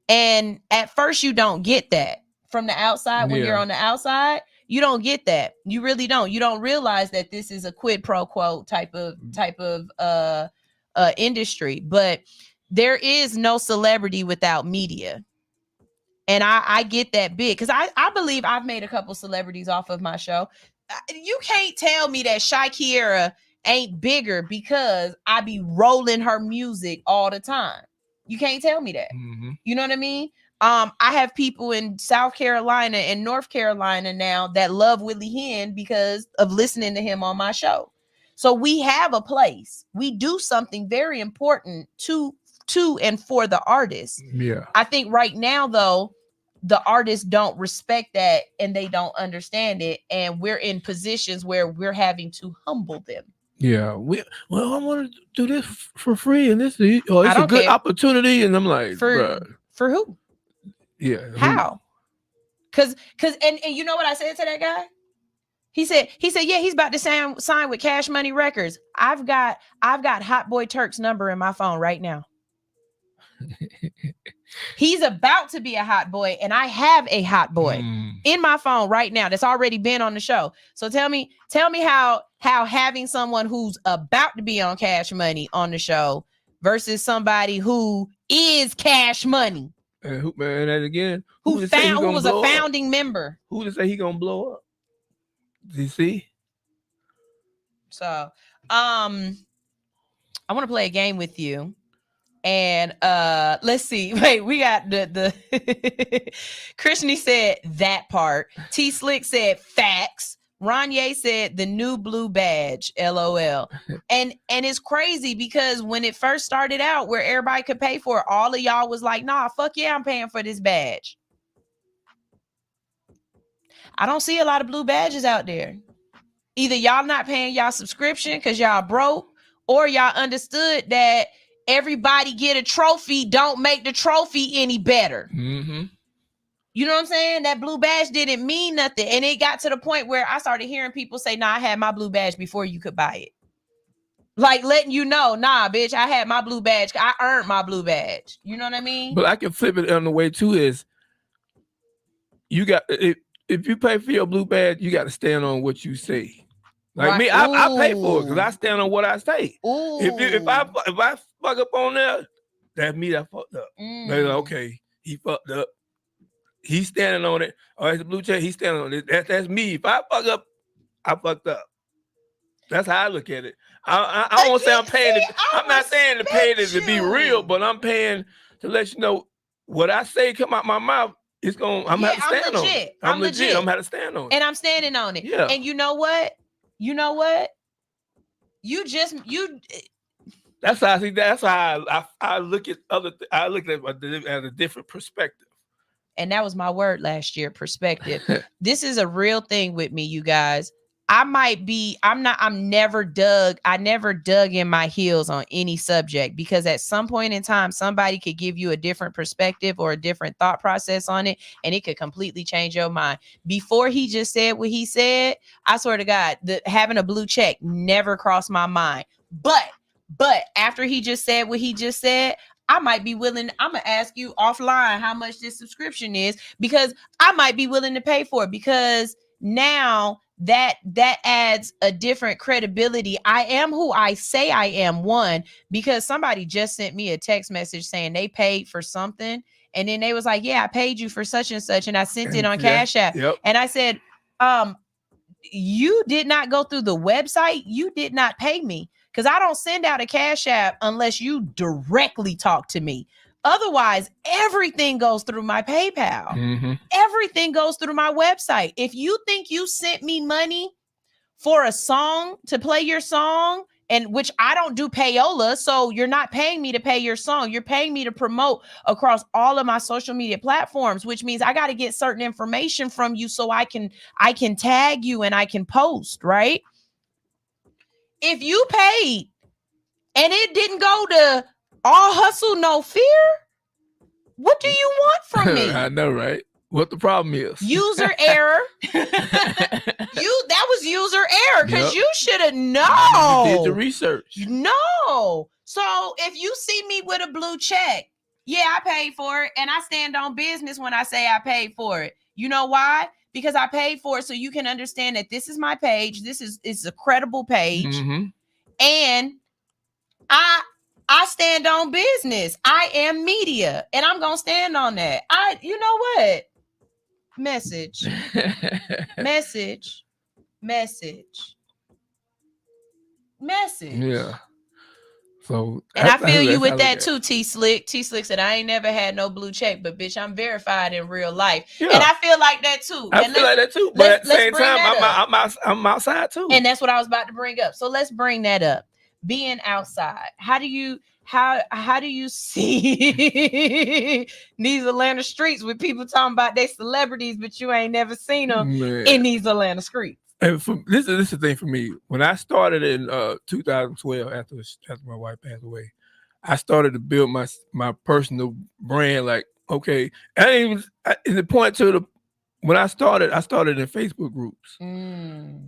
And at first you don't get that from the outside. When you're on the outside, you don't get that. You really don't. You don't realize that this is a quid pro quo type of industry. But there is no celebrity without media. And I get that big because I believe I've made a couple celebrities off of my show. You can't tell me that Shakira ain't bigger because I be rolling her music all the time. You can't tell me that. You know what I mean? I have people in South Carolina and North Carolina now that love Willie Hen because of listening to him on my show. So we have a place. We do something very important to and for the artists. I think right now, though, the artists don't respect that and they don't understand it. And we're in positions where we're having to humble them. I want to do this for free, and it's a good opportunity, and I'm like, for who? How? Because you know what I said to that guy? He said, yeah, he's about to sign with Cash Money Records. I've got Hot Boy Turk's number in my phone right now. He's about to be a hot boy, and I have a hot boy in my phone right now that's already been on the show. So tell me how having someone who's about to be on Cash Money on the show versus somebody who is Cash Money. And again, who was a founding member. Who to say he gonna blow up? Do you see? So I want to play a game with you. And let's see. Wait, we got the Krishni said that part. T Slick said facts. Ronye said the new blue badge. LOL. And it's crazy because when it first started out where everybody could pay for it, all of y'all was like, nah, fuck yeah, I'm paying for this badge. I don't see a lot of blue badges out there. Either y'all not paying y'all subscription because y'all broke, or y'all understood that everybody get a trophy don't make the trophy any better. You You know what I'm saying? That blue badge didn't mean nothing. And it got to the point where I started hearing people say, nah, I had my blue badge before you could buy it. Like letting you know, nah, bitch, I had my blue badge. I earned my blue badge. You know what I mean? But I can flip it on the way too is you got if you pay for your blue badge, you got to stand on what you say. Like Right. me, I pay for it because I stand on what I say. Ooh. If I fuck up on there, that's me that fucked up. They're like, okay, he fucked up. He's standing on it. Oh, it's a blue check. He's standing on it. That's me. If I fuck up, I fucked up. That's how I look at it. I won't say I'm paying it. I'm not saying to pay it to be real, but I'm paying to let you know what I say come out my mouth. It's going. I'm gonna have to stand on it. I'm legit. I'm gonna have to stand on it. And I'm standing on it. Yeah. And you know what? You know what? You. That's how I see. That's how I look at other. I look at it at a different perspective. And that was my word last year, perspective. This is a real thing with me, you guys. I never dug in my heels on any subject because at some point in time, somebody could give you a different perspective or a different thought process on it, and it could completely change your mind. Before he just said what he said, I swear to God, having a blue check never crossed my mind. But after he just said what he just said, I might be willing. I'm going to ask you offline how much this subscription is because I might be willing to pay for it because now that adds a different credibility. I am who I say I am, one, because somebody just sent me a text message saying they paid for something. And then they was like, yeah, I paid you for such and such. And I sent it on Cash App. Yep. And I said, you did not go through the website. You did not pay me. Because I don't send out a Cash App unless you directly talk to me. Otherwise, everything goes through my PayPal. Mm-hmm. Everything goes through my website. If you think you sent me money for a song to play your song, and which I don't do payola, so you're not paying me to pay your song. You're paying me to promote across all of my social media platforms, which means I got to get certain information from you so I can tag you and I can post, right? If you paid and it didn't go to All Hustle, No Fear, what do you want from me? I know, right? What the problem is? User error. That was user error because you should have known. You did the research. No. So if you see me with a blue check, yeah, I paid for it. And I stand on business when I say I paid for it. You know why? Because I paid for it so you can understand that this is my page. This is a credible page. Mm-hmm. And I stand on business. I am media. And I'm going to stand on that. You know what? Message. Yeah. So, and I feel you with that too, T Slick. T Slick said, I ain't never had no blue check, but bitch, I'm verified in real life. Yeah. And I feel like that too. I feel like that too. But at the same time, I'm outside too. And that's what I was about to bring up. So let's bring that up. Being outside. How do you see these Atlanta streets with people talking about they celebrities, but you ain't never seen them in these Atlanta streets? And this is the thing for me. When I started in 2012, after my wife passed away, I started to build my personal brand. Like, okay, the point to when I started in Facebook groups.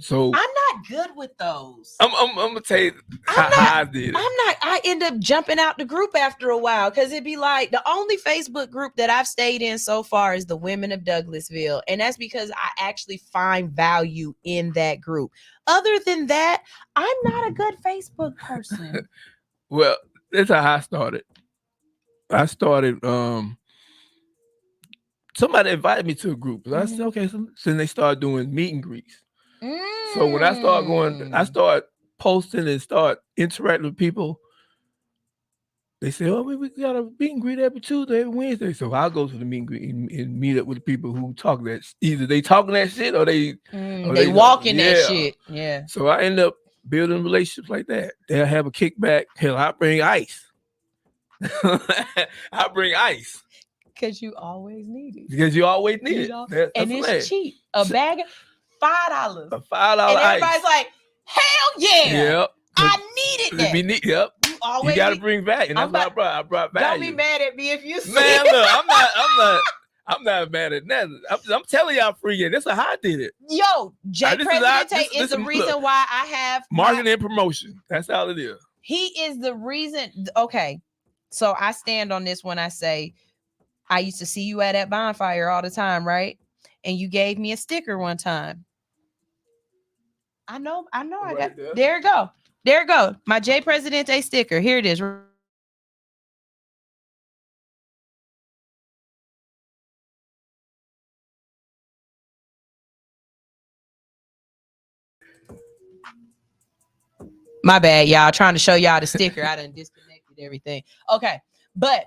So I'm not good with those. I'm gonna tell you how I did it. I end up jumping out the group after a while because it'd be like the only Facebook group that I've stayed in so far is the Women of Douglasville. And that's because I actually find value in that group. Other than that, I'm not a good Facebook person. Well, that's how I started. Somebody invited me to a group. I said, okay, so then they started doing meet and greets. So when I started posting and start interacting with people. They say, oh, we got a meet and greet every Tuesday, every Wednesday. So I'll go to the meet and greet and meet up with the people who talk that. Either they talking that shit or they walking that shit. Yeah. So I end up building relationships like that. They'll have a kickback. Hell, I bring ice. I bring ice. Because you always need it. Because you always need it. And it's cheap. A bag of $5. A $5 and ice. everybody's like, hell yeah. Yep. I needed that. Yep. You got to bring back, and that's what I brought. I brought value. Don't be mad at me if you see Man, look, I'm not mad at that. I'm telling y'all free game. That's how I did it. Yo, Jay Presidente is the look, reason why I have marketing and promotion. That's all it is. He is the reason. Okay, so I stand on this when I say I used to see you at that bonfire all the time, right? And you gave me a sticker one time. I know. I got. There you go. There you go. My Jay Presidente sticker. Here it is. My bad, y'all. Trying to show y'all the sticker. I done disconnected everything. Okay, but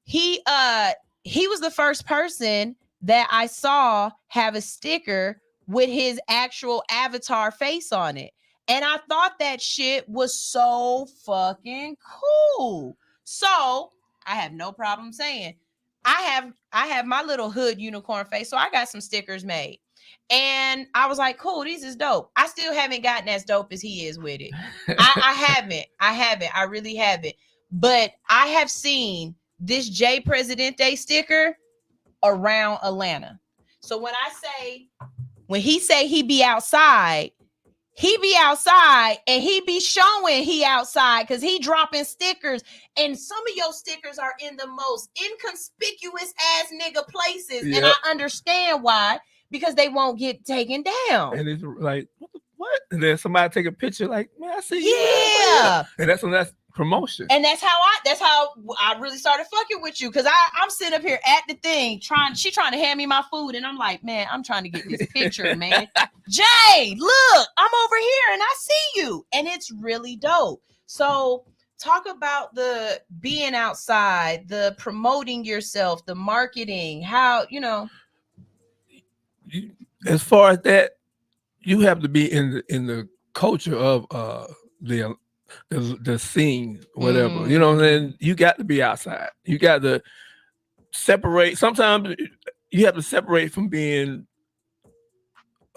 he was the first person that I saw have a sticker with his actual avatar face on it, and I thought that shit was so fucking cool. So I have no problem saying I have my little hood unicorn face. So I got some stickers made. And I was like, cool, this is dope. I still haven't gotten as dope as he is with it. I haven't. I really haven't. But I have seen this Jay Presidente sticker around Atlanta. So when he say he be outside and he be showing he outside because he dropping stickers. And some of your stickers are in the most inconspicuous ass nigga places. Yep. And I understand why. Because they won't get taken down. And it's like, what? And then somebody take a picture like, man, I see you. Yeah. And that's promotion. And that's how I really started fucking with you. Because I'm sitting up here at the thing she trying to hand me my food. And I'm like, man, I'm trying to get this picture, man. Jay, look, I'm over here and I see you. And it's really dope. So talk about the being outside, the promoting yourself, the marketing, how, as far as that, you have to be in the culture of the scene, whatever. You know what I'm saying? You got to be outside. You got to separate. Sometimes you have to separate from being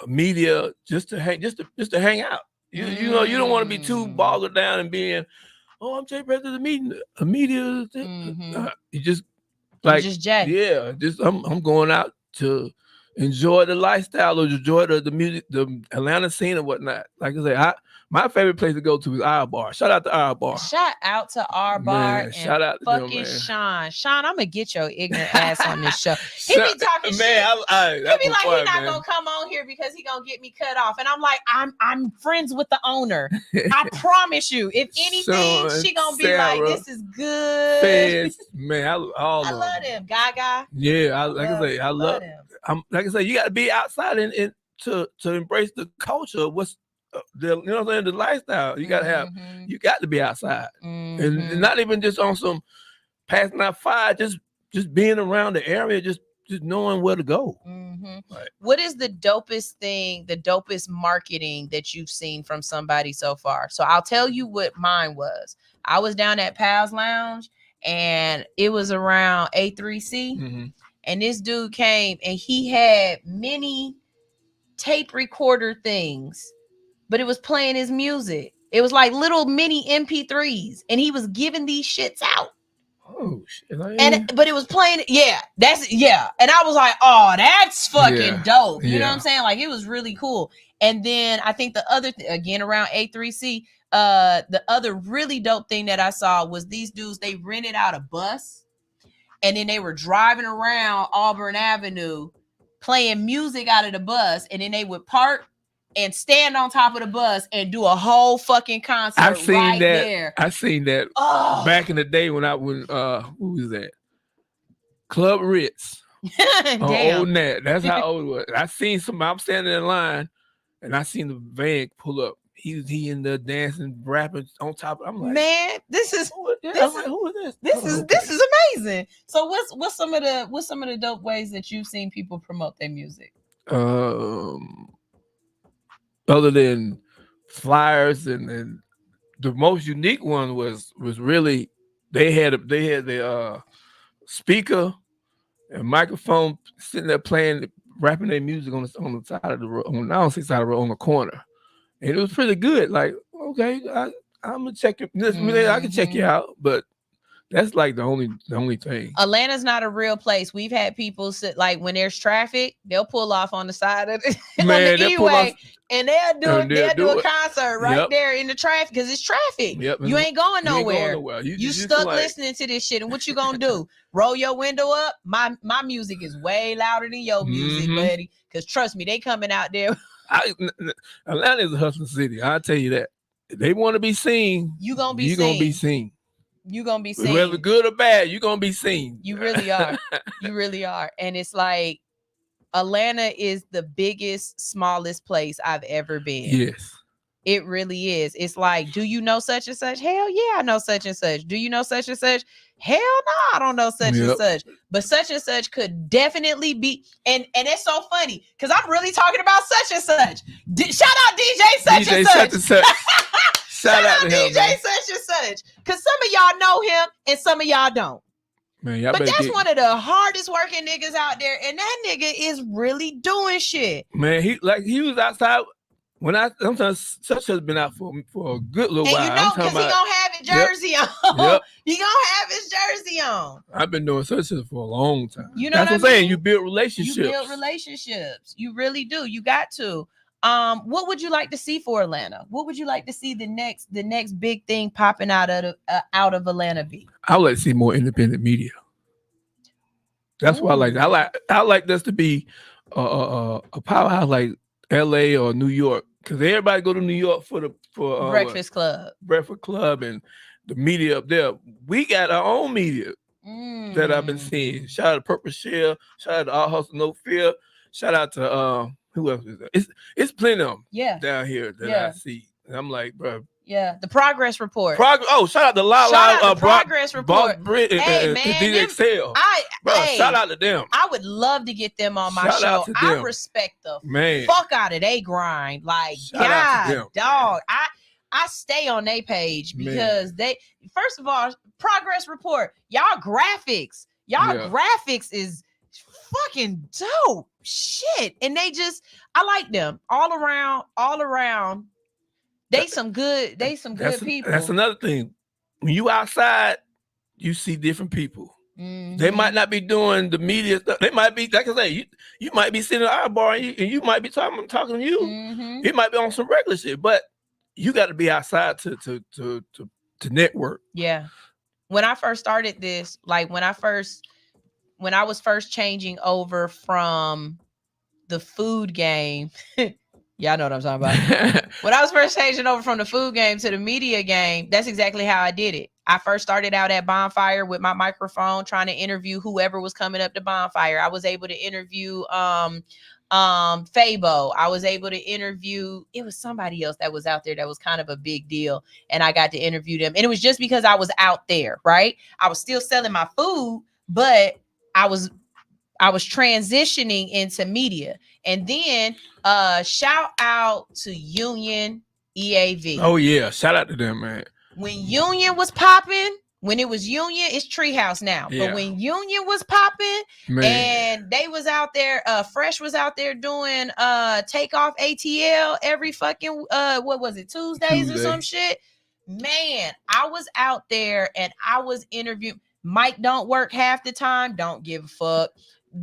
media just to hang out. You know, you don't want to be too bogged down and being, oh, I'm Jay President of media. You just like, just Jay. Yeah, I'm going out to enjoy the lifestyle or enjoy the music, the Atlanta scene and whatnot. Like I say, my favorite place to go to is our bar. Shout out to our bar. Shout out to our bar. Man, shout out to fucking them, Sean. Sean, I'm gonna get your ignorant ass on this show. He be talking shit. He be like, he's not gonna come on here because he gonna get me cut off. And I'm like, I'm friends with the owner. I promise you. If anything, she gonna be Sarah, like, this is good. Feds, man, I love them. Gaga. Yeah, I love them. Like I say, you got to be outside and to embrace the culture. What's you know what I'm saying? The lifestyle you got to have. You got to be outside, and not even just on some passing out fire. Just being around the area. Just knowing where to go. Right. What is the dopest thing? The dopest marketing that you've seen from somebody so far? So I'll tell you what mine was. I was down at Pal's Lounge, and it was around A3C. And this dude came and he had many tape recorder things, but it was playing his music. It was like little mini MP3s, and he was giving these shits out. Oh shit! But it was playing. Yeah, And I was like, oh, that's fucking dope. You know what I'm saying? Like, it was really cool. And then I think the other again around A3C, the other really dope thing that I saw was these dudes. They rented out a bus. And then they were driving around Auburn Avenue playing music out of the bus. And then they would park and stand on top of the bus and do a whole fucking concert. I've seen right that. There. I've seen that back in the day when I was, who was that? Club Ritz. Damn. Old Nat. That's how old it was. I'm standing in line and I seen the van pull up. He in the dancing, rapping on top. I'm like, man, this is who is this? This is amazing. So what's some of the dope ways that you've seen people promote their music? Other than flyers and the most unique one was really they had the speaker and microphone sitting there playing, rapping their music on the side of the road, on the corner. And it was pretty good. Like, okay, I'm gonna check it. I can check you out, but That's like the only thing. Atlanta's not a real place. We've had people sit like when there's traffic, they'll pull off on the side of the, Man, on the E-way, and they'll do a concert right Yep. there in the traffic because it's traffic. Yep. You ain't going nowhere. You You just stuck like- listening to this shit, and what you gonna do? Roll your window up. My music is way louder than your music, Mhm. buddy. Because trust me, they coming out there. Atlanta is a hustling city. I'll tell you that. If they want to be seen, You gonna be you gonna be seen. seen. You gonna be seen. Whether good or bad, you're gonna be seen. You really are. You really are. And it's like Atlanta is the biggest, smallest place I've ever been. Yes. It really is. It's like, do you know such and such? Hell yeah, I know such and such. Do you know such and such? Hell no, I don't know such and Yep. such. But such and such could definitely be. And it's so funny because I'm really talking about such and such. Shout out DJ such DJ and such such. and such. Shout out to him, DJ man. such and such. Because some of y'all know him and some of y'all don't. Man, y'all But better that's get, one of the hardest working niggas out there, and that nigga is really doing shit. man, he was outside when I sometimes such has been out for a good little And while. you I'm know, talking because he about- gonna have his Yep. jersey on. Yep. He gonna have his jersey on. I've been doing such for a long time. You know That's what what I I'm saying. mean? You build You relationships. build relationships. You really do. You got to. What would you like to see for Atlanta? What would you like to see the next big thing popping out of Atlanta be? I would like to see more independent media. That's what I like. I like this to be a powerhouse like L.A. or New York, because everybody go to New York for Breakfast Club. Breakfast Club and the media up there. We got our own media that I've been seeing. Shout out to Purple Shell. Shout out to All Hustle No Fear. Shout out to who else is there? It's plenty of them down here that I see. And I'm like, bro. Yeah, the progress report. Shout out to Shout out to Progress Boss Report. Brit and Hey, man, DJ them- Excel. Bro, hey, shout out to them. I would love to get them on my Shout show. out to I them. respect the Man. fuck out of they grind. Like, Shout out to them. dog. I stay on their page because they, first of all, Progress Report, y'all graphics is fucking dope shit. And they just, I like them all around. They some good people. That's another thing. When you outside, you see different people. Mm-hmm. They might not be doing the media stuff. They might be, like I say, you might be sitting at our bar and you might be talking to you. Mm-hmm. It might be on some regular shit, but you got to be outside to network. Yeah. When I first started this, like when I was first changing over from the food game, y'all know what I'm talking about. When I was first changing over from the food game to the media game, that's exactly how I did it. I first started out at Bonfire with my microphone trying to interview whoever was coming up to Bonfire. I was able to interview Fabo. I was able to interview, it was somebody else that was out there that was kind of a big deal, and I got to interview them. And it was just because I was out there, right? I was still selling my food, but I was transitioning into media. And then shout out to Union EAV. Oh yeah, shout out to them, man. When Union was popping, when it was Union, it's Treehouse now. Yeah. But when Union was popping, Man. and they was out there, Fresh was out there doing Takeoff ATL every fucking what was it, Tuesdays or Tuesday. some shit. Man, I was out there and I was interviewing. Mic don't work half the time, don't give a fuck.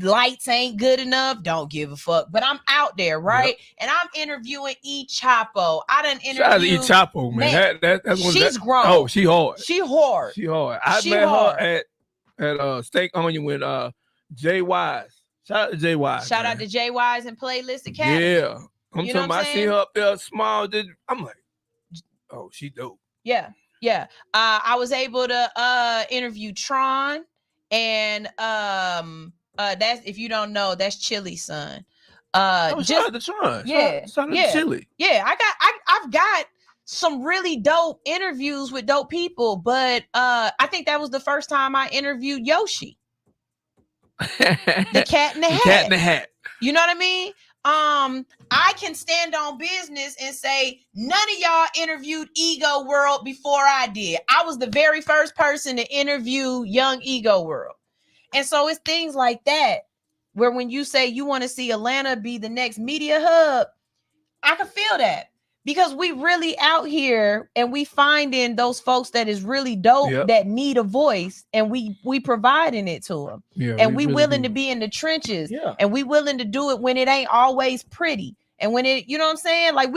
Lights ain't good enough, don't give a fuck. But I'm out there, right? And I'm interviewing E Chapo. I done interviewed. Shout out to E Chapo, man. That's one. She's grown. Oh, she hard. She hard. She hard. I She met hard. her at Steak Onion with Jay Wise. Shout out to Jay Wise. Shout man. out to Jay Wise and Playlist Academy. Yeah, I'm You know talking what I'm about. I seen saying? her up there small. I'm like, oh, she dope. Yeah. I was able to interview Tron, and that's, if you don't know, that's Chili's son. Shout out to Tron. Yeah, Shout out to Chili. Yeah, I've got some really dope interviews with dope people, but I think that was the first time I interviewed Yoshi, the cat in the hat. Cat in the Hat. You know what I mean? I can stand on business and say none of y'all interviewed Ego World before I did. I was the very first person to interview Young Ego World. And so it's things like that where when you say you want to see Atlanta be the next media hub, I can feel that because we really out here and we finding those folks that is really dope that need a voice, and we providing it to them. And we really willing to be in the trenches, and we willing to do it when it ain't always pretty, and when it, you know what I'm saying? Like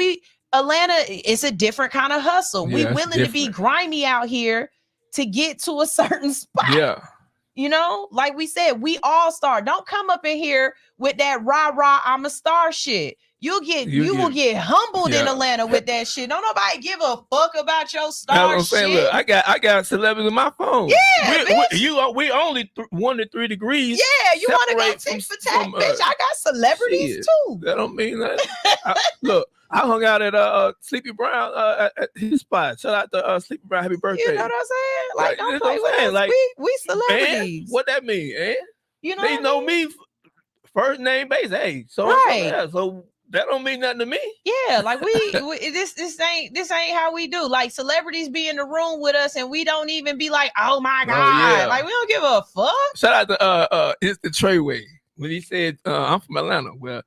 Atlanta, it's a different kind of hustle. We willing to be grimy out here to get to a certain spot. Yeah. You know, like we said, we all star. Don't come up in here with that rah I'm a star shit. You will get humbled in Atlanta with that shit. Don't nobody give a fuck about your star shit. Saying, look, I got celebrities in my phone. Yeah, we only 1 to 3 degrees. Yeah, you want to go tit for tat, bitch? I got celebrities too. That don't mean that. Look, I hung out at Sleepy Brown at his spot. Shout out to Sleepy Brown. Happy birthday. You know what I'm saying? Like, don't play with us. Like, we celebrities. Man, what that mean, eh? You know, they know me first name basis. Hey, so that don't mean nothing to me. Yeah, like we this ain't how we do. Like, celebrities be in the room with us and we don't even be like, oh my God. Like, we don't give a fuck. Shout out to it's the Treyway when he said I'm from Atlanta. Well,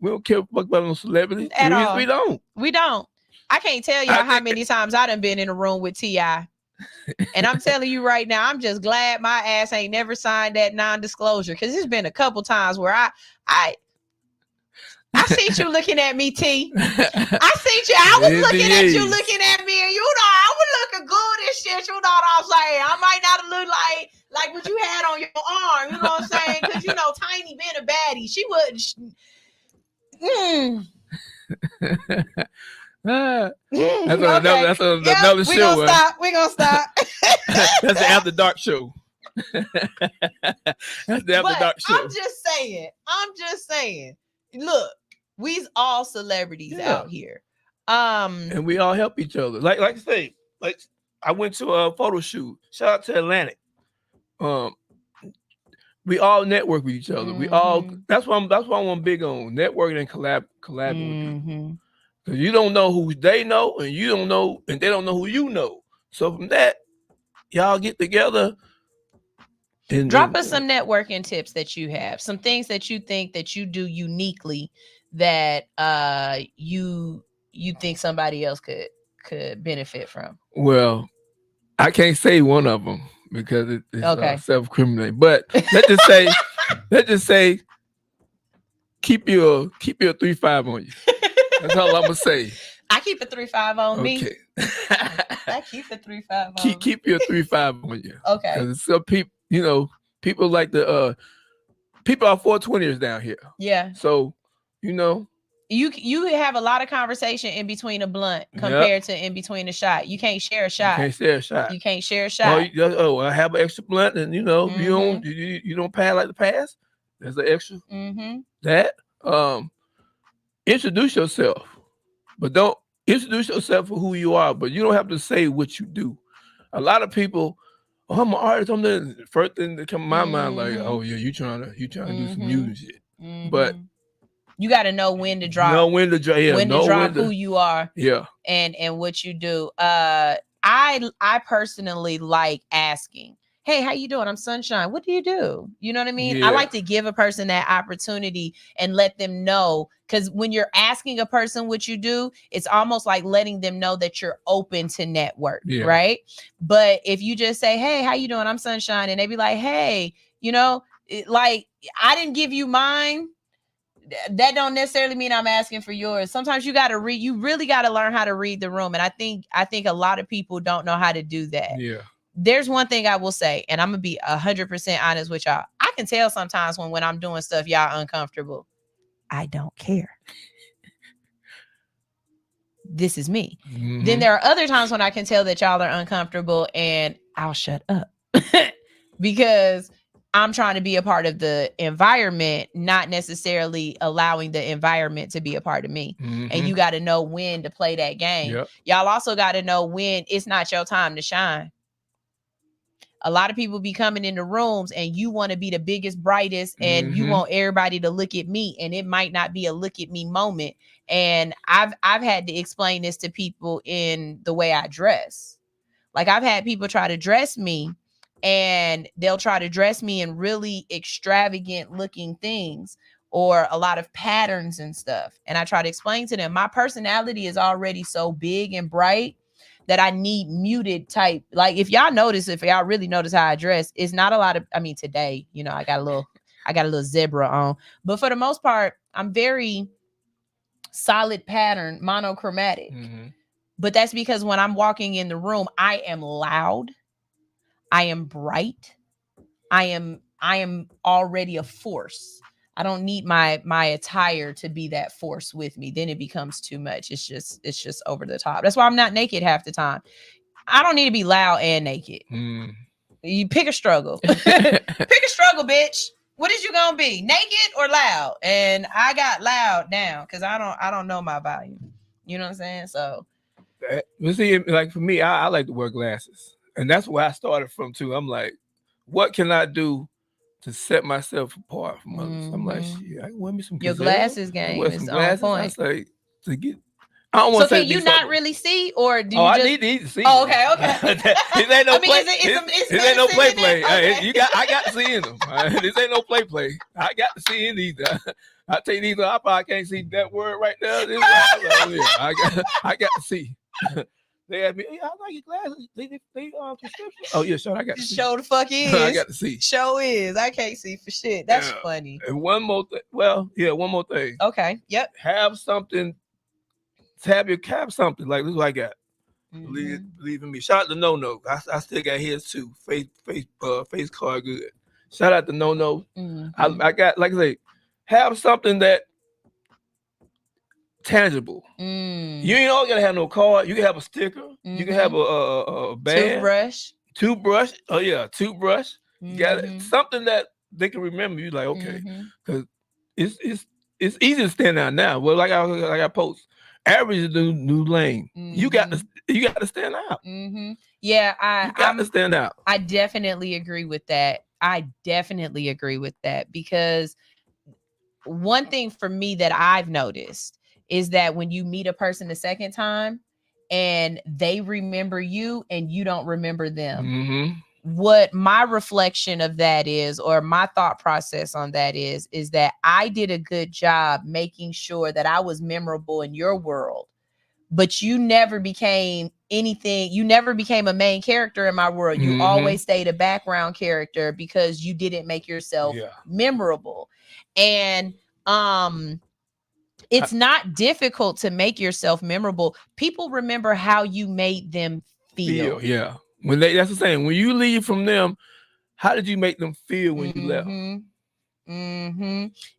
we don't care fuck about no celebrities. At all. We don't. We don't. I can't tell y'all how many times I done been in a room with T.I. And I'm telling you right now, I'm just glad my ass ain't never signed that non-disclosure, because there's been a couple times where I seen you looking at me, T. I seen you. I was looking at you, looking at me, and you know I was looking good and shit. You know what I'm saying? I might not look like what you had on your arm. You know what I'm saying? Because you know, Tiny being a baddie, she wouldn't. That's another show. We're gonna stop. That's the After Dark show. That's the After Dark show. I'm just saying. Look, we's all celebrities out here. And we all help each other. Like I say, like I went to a photo shoot. Shout out to Atlantic. We all network with each other. We all that's why I'm big on networking and collaborating with people. Because you don't know who they know, and you don't know, and they don't know who you know. So from that, y'all get together. And drop us some networking tips that you have, some things that you think that you do uniquely that you think somebody else could benefit from. Well, I can't say one of them because it's self-incriminating. But let's just say, keep your 3-5 on you. That's all I'm gonna say. I keep a 3-5 on me. I keep a 3-5 on. Keep your 3-5 on you. Okay. Because some people, you know, people like people are 420ers down here. Yeah. So, you know, you have a lot of conversation in between a blunt compared to in between a shot. You can't share a shot. You can't share a shot. I have an extra blunt, and you know, you don't pass like the pass. There's an extra. That introduce yourself, but don't introduce yourself for who you are. But you don't have to say what you do. A lot of people, oh, I'm an artist. I'm the first thing that come to my mind, like, oh yeah, you trying to do some music shit. But you got to know when to drop. Who you are. Yeah. And what you do. I personally like asking, hey, how you doing? I'm Sunshine. What do you do? You know what I mean? Yeah. I like to give a person that opportunity and let them know, because when you're asking a person what you do, it's almost like letting them know that you're open to network, right? But if you just say, hey, how you doing? I'm Sunshine. And they be like, hey, you know, like, I didn't give you mine. That don't necessarily mean I'm asking for yours. Sometimes you got to read. You really got to learn how to read the room. And I think a lot of people don't know how to do that. Yeah. There's one thing I will say, and I'm gonna be 100% honest with y'all. I can tell sometimes when I'm doing stuff y'all uncomfortable. I don't care. This is me. Then there are other times when I can tell that y'all are uncomfortable, and I'll shut up because I'm trying to be a part of the environment, not necessarily allowing the environment to be a part of me. And you got to know when to play that game. Y'all also got to know when it's not your time to shine. A lot of people be coming into rooms and you want to be the biggest, brightest, and you want everybody to look at me, and it might not be a look at me moment. And I've had to explain this to people in the way I dress. Like, I've had people try to dress me, and they'll try to dress me in really extravagant looking things, or a lot of patterns and stuff. And I try to explain to them, my personality is already so big and bright that I need muted type. Like if y'all really notice how I dress, it's not a lot of, I mean, today, you know, I got a little zebra on, but for the most part, I'm very solid pattern, monochromatic. But that's because when I'm walking in the room, I am loud. I am bright. I am already a force. I don't need my attire to be that force with me. Then it becomes too much. It's just over the top. That's why I'm not naked half the time. I don't need to be loud and naked. You pick a struggle. Pick a struggle, bitch. What is you gonna be? Naked or loud? And I got loud now because I don't know my volume. You know what I'm saying? So you see, like for me, I like to wear glasses. And that's where I started from too. I'm like, what can I do to set myself apart from others? I'm like, shit, I can wear me some your gazelle. glasses game is on point. I like to get. I don't want to so say can you not really see, or do you I just... need to see. Oh, okay. This ain't no play. This ain't no play. Okay. I got to see in them. This ain't no play. I got to see in these. I take these. I probably can't see that word right now. I got to see. They asked me, "Hey, I like your glasses. They prescription." Oh yeah, sure. I got to see. Show the fuck is. I got to see. Show is. I can't see for shit. That's funny. And one more thing. Well, yeah, one more thing. Okay. Yep. Have something. Have your cap something like this. Is what I got. Believe in me. Shout out to No. I still got his too. Face card good. Shout out to No. I got, like I say, have something that tangible. You ain't all gotta have no card. You can have a sticker. You can have a band. Toothbrush. Oh yeah, toothbrush. You got something that they can remember you. Like, okay, because it's easy to stand out now. Well, like I post. Average is the new lane. You got to stand out. Yeah, you got to stand out. I definitely agree with that. Because one thing for me that I've noticed is that when you meet a person the second time and they remember you and you don't remember them, what my reflection of that is, or my thought process on that is that I did a good job making sure that I was memorable in your world, but you never became anything. You never became a main character in my world. You always stayed a background character because you didn't make yourself memorable. And it's not difficult to make yourself memorable. People remember how you made them feel. Yeah. That's the same. When you leave from them, how did you make them feel when you left?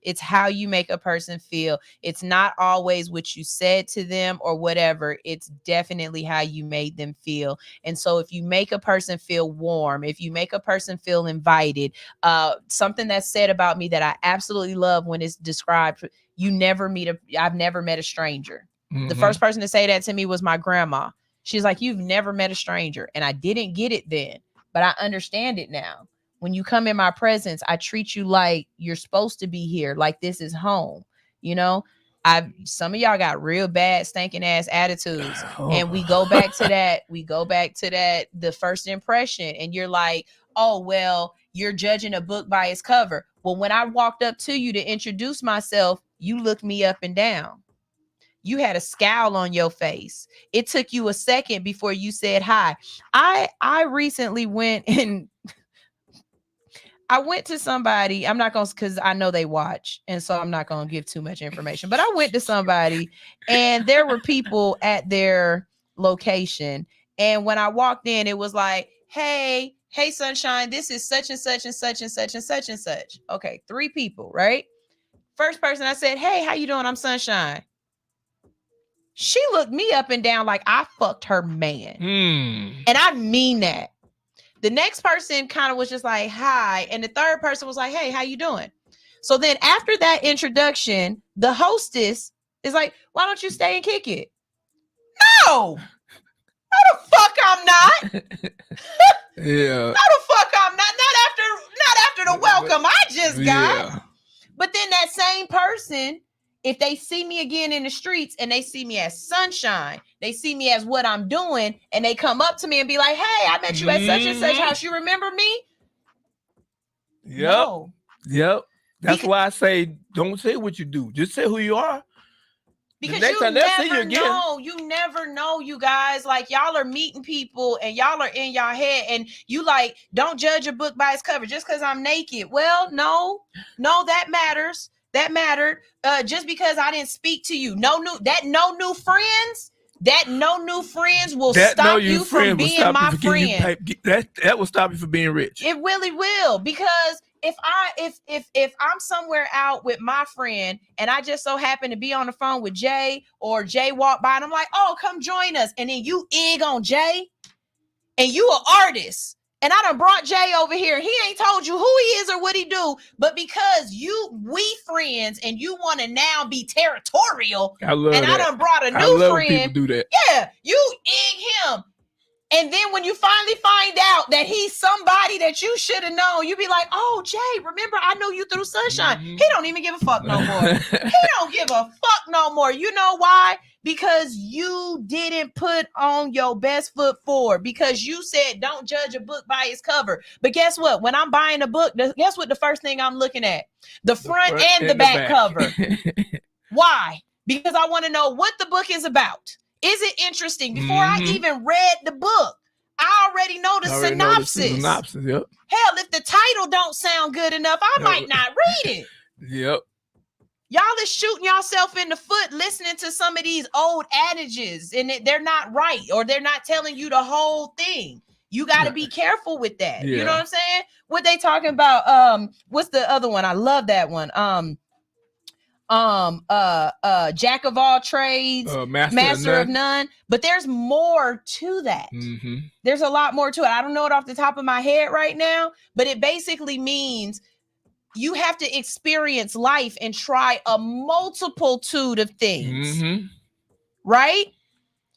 It's how you make a person feel. It's not always what you said to them or whatever. It's definitely how you made them feel. And so if you make a person feel warm, if you make a person feel invited, something that's said about me that I absolutely love when it's described, I've never met a stranger. The first person to say that to me was my grandma. She's like, you've never met a stranger. And I didn't get it then, but I understand it now. When you come in my presence, I treat you like you're supposed to be here, like this is home. You know, some of y'all got real bad stinking ass attitudes. And we go back to that. The first impression. And you're like, oh, well, you're judging a book by its cover. Well, when I walked up to you to introduce myself, you looked me up and down. You had a scowl on your face. It took you a second before you said hi. I recently went and I went to somebody. I'm not going to, because I know they watch. And so I'm not going to give too much information. But I went to somebody and there were people at their location. And when I walked in, it was like, hey, Sunshine, this is such and such and such and such and such and such. Okay, 3 people, right? First person I said, hey, how you doing? I'm Sunshine. She looked me up and down like I fucked her man. And I mean that. The next person kind of was just like, hi. And the third person was like, hey, how you doing? So then after that introduction, the hostess is like, why don't you stay and kick it? No. No, the fuck I'm not. Yeah. No, the fuck I'm not. Not after the welcome I just got. Yeah. But then that same person, if they see me again in the streets and they see me as Sunshine, they see me as what I'm doing, and they come up to me and be like, hey, I met you at such and such house. You remember me? Yep. No. Yep. That's why I say don't say what you do. Just say who you are. Because you never know, you guys. Like, y'all are meeting people and y'all are in y'all head, and you like, don't judge a book by its cover just because I'm naked. Well, no, that matters. That mattered. Just because I didn't speak to you. No new friends. That no new friends will stop you from being my friend. That will stop you from being rich. It really will, because if I'm somewhere out with my friend and I just so happen to be on the phone with Jay, or Jay walk by and I'm like, oh, come join us, and then you egg on Jay, and you an artist, and I done brought Jay over here, he ain't told you who he is or what he do, but because we friends and you want to now be territorial, I done brought a new friend. When people do that. Yeah, you egg him. And then when you finally find out that he's somebody that you should have known, you be like, oh, Jay, remember I know you through Sunshine. He don't even give a fuck no more. He don't give a fuck no more. You know why? Because you didn't put on your best foot forward, because you said don't judge a book by its cover. But guess what? When I'm buying a book, guess what the first thing I'm looking at? The front and the back cover. Why? Because I want to know what the book is about. Is it interesting? Before I even read the book, I already know the synopsis. Yep. Hell, if the title don't sound good enough, I might not read it. Yep. Y'all is shooting yourself in the foot listening to some of these old adages, and they're not right, or they're not telling you the whole thing. You got to be careful with that. Yeah. You know what I'm saying? What they talking about? What's the other one? I love that one. Jack of all trades, master of none. But there's more to that. There's a lot more to it. I don't know it off the top of my head right now, but it basically means you have to experience life and try a multitude of things. Right?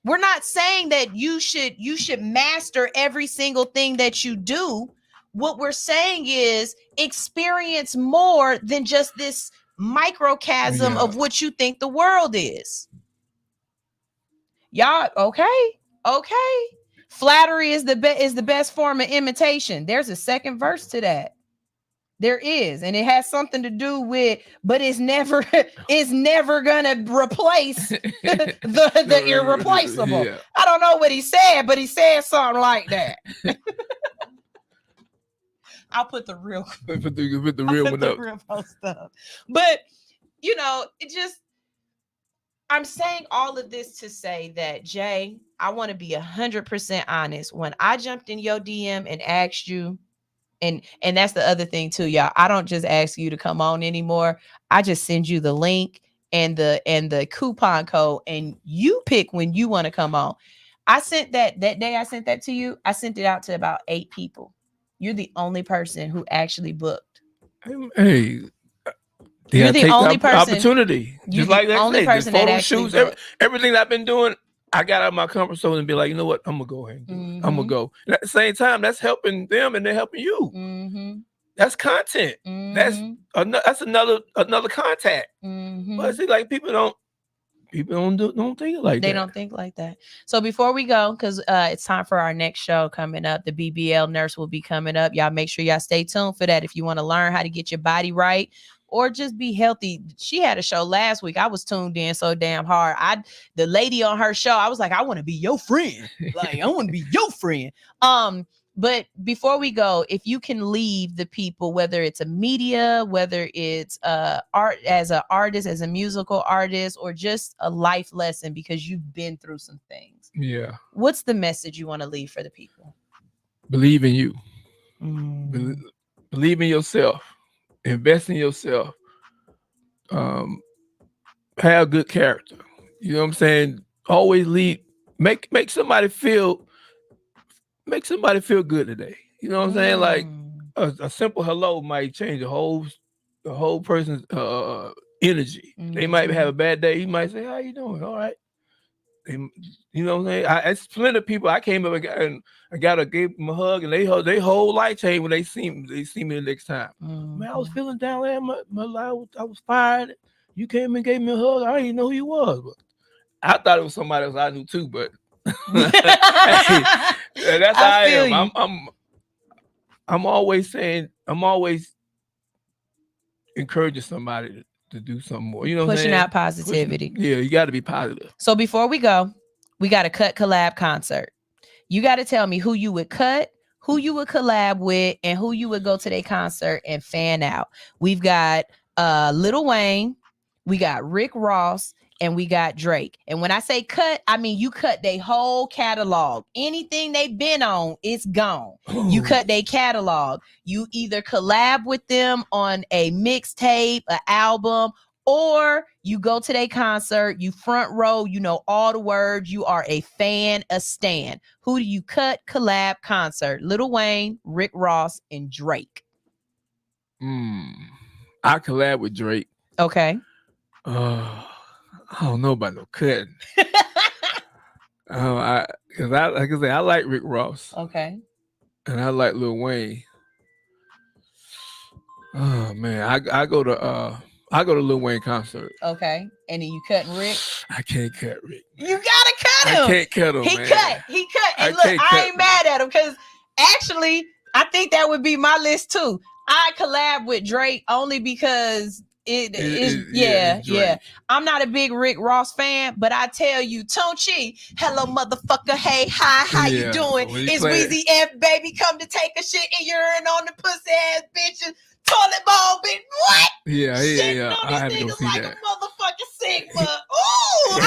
We're not saying that you should master every single thing that you do. What we're saying is experience more than just this microcosm of what you think the world is. Y'all, okay. Flattery is the best form of imitation. There's a second verse to that. There is, and it has something to do with, but it's never gonna replace the irreplaceable. Yeah. I don't know what he said, but he said something like that. I'll put the real put the real one up. Real post up. But you know, I'm saying all of this to say that, Jay, I want to be 100% honest. When I jumped in your DM and asked you, and that's the other thing too, y'all. I don't just ask you to come on anymore. I just send you the link and the coupon code, and you pick when you want to come on. I sent that day I sent that to you. I sent it out to about 8 people. You're the only person who actually booked. Hey, you're the only person. Opportunity, just like that. Only person that actually shoots, everything I've been doing, I got out of my comfort zone and be like, you know what, I'm gonna go ahead and do it. I'm gonna go. And at the same time, that's helping them and they're helping you. That's content. That's another contact. But see, like people don't think like that. They don't think like that. So before we go, because it's time for our next show coming up, the BBL nurse will be coming up. Y'all make sure y'all stay tuned for that if you want to learn how to get your body right or just be healthy. She had a show last week. I was tuned in so damn hard. The lady on her show, I was like, I want to be your friend. Like, I want to be your friend. But before we go, if you can leave the people, whether it's a media, whether it's art as an artist, as a musical artist, or just a life lesson because you've been through some things. Yeah. What's the message you want to leave for the people? Believe in you. Believe in yourself. Invest in yourself. Have good character. You know what I'm saying? Always lead. Make somebody feel good today. You know what I'm saying? Like a simple hello might change the whole person's energy. They might have a bad day. You might say, "How you doing?" All right. You know what I'm saying? It's plenty of people. I came up and I gave them a hug, and they whole life changed when they see me the next time. Man, I was feeling down there. My life, I was fired. You came and gave me a hug. I didn't know who you was, but I thought it was somebody else I knew too. But hey, that's how I am. I'm always saying, I'm always encouraging somebody to do something more. You know what I'm Pushing saying? out positivity. Yeah, you got to be positive. So before we go, we got a cut collab concert. You got to tell me who you would cut, who you would collab with, and who you would go to their concert and fan out. We've got Lil Wayne, we got Rick Ross, and we got Drake. And when I say cut, I mean you cut their whole catalog. Anything they've been on, it's gone. You cut their catalog. You either collab with them on a mixtape, an album, or you go to their concert, you front row, you know all the words, you are a fan, a stan. Who do you cut, collab, concert? Lil Wayne, Rick Ross, and Drake. I collab with Drake. Okay. I don't know about no cutting. Because like I said, I like Rick Ross. Okay. And I like Lil Wayne. Oh man, I go to Lil Wayne concert. Okay. And then you cutting Rick? I can't cut Rick. You gotta cut him. I can't cut him. He man. He cut. And look, I ain't mad at him because actually I think that would be my list too. I collab with Drake only because it is yeah. I'm not a big Rick Ross fan, but I tell you, Tunchi, hello motherfucker, hey, hi, how you doing? It's Weezy F, baby, come to take a shit and urine on the pussy ass bitches. Toilet bowl, bitch. What? Yeah. I had to go see like that. a motherfucking Sigma.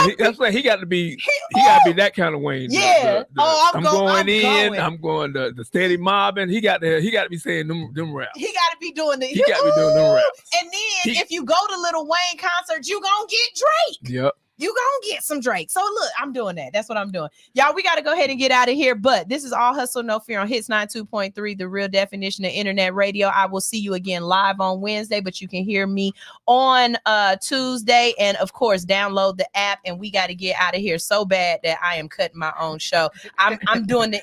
Ooh, that's like he got to be that kind of Wayne. Yeah. I'm going in. I'm going the steady mobbing. He got to be saying them raps. He got to be doing the. He got to be doing them raps. And then if you go to Lil Wayne concerts, you gonna get Drake. Yep. You gonna get some Drake. So look, I'm doing that. That's what I'm doing. Y'all, we got to go ahead and get out of here. But this is All Hustle, No Fear on Hits 92.3, the real definition of internet radio. I will see you again live on Wednesday, but you can hear me on Tuesday. And of course, download the app. And we got to get out of here so bad that I am cutting my own show. I'm doing the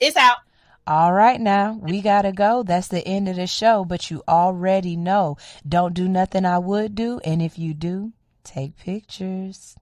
it's out. All right, now we gotta go. That's the end of the show, but you already know. Don't do nothing I would do. And if you do, take pictures.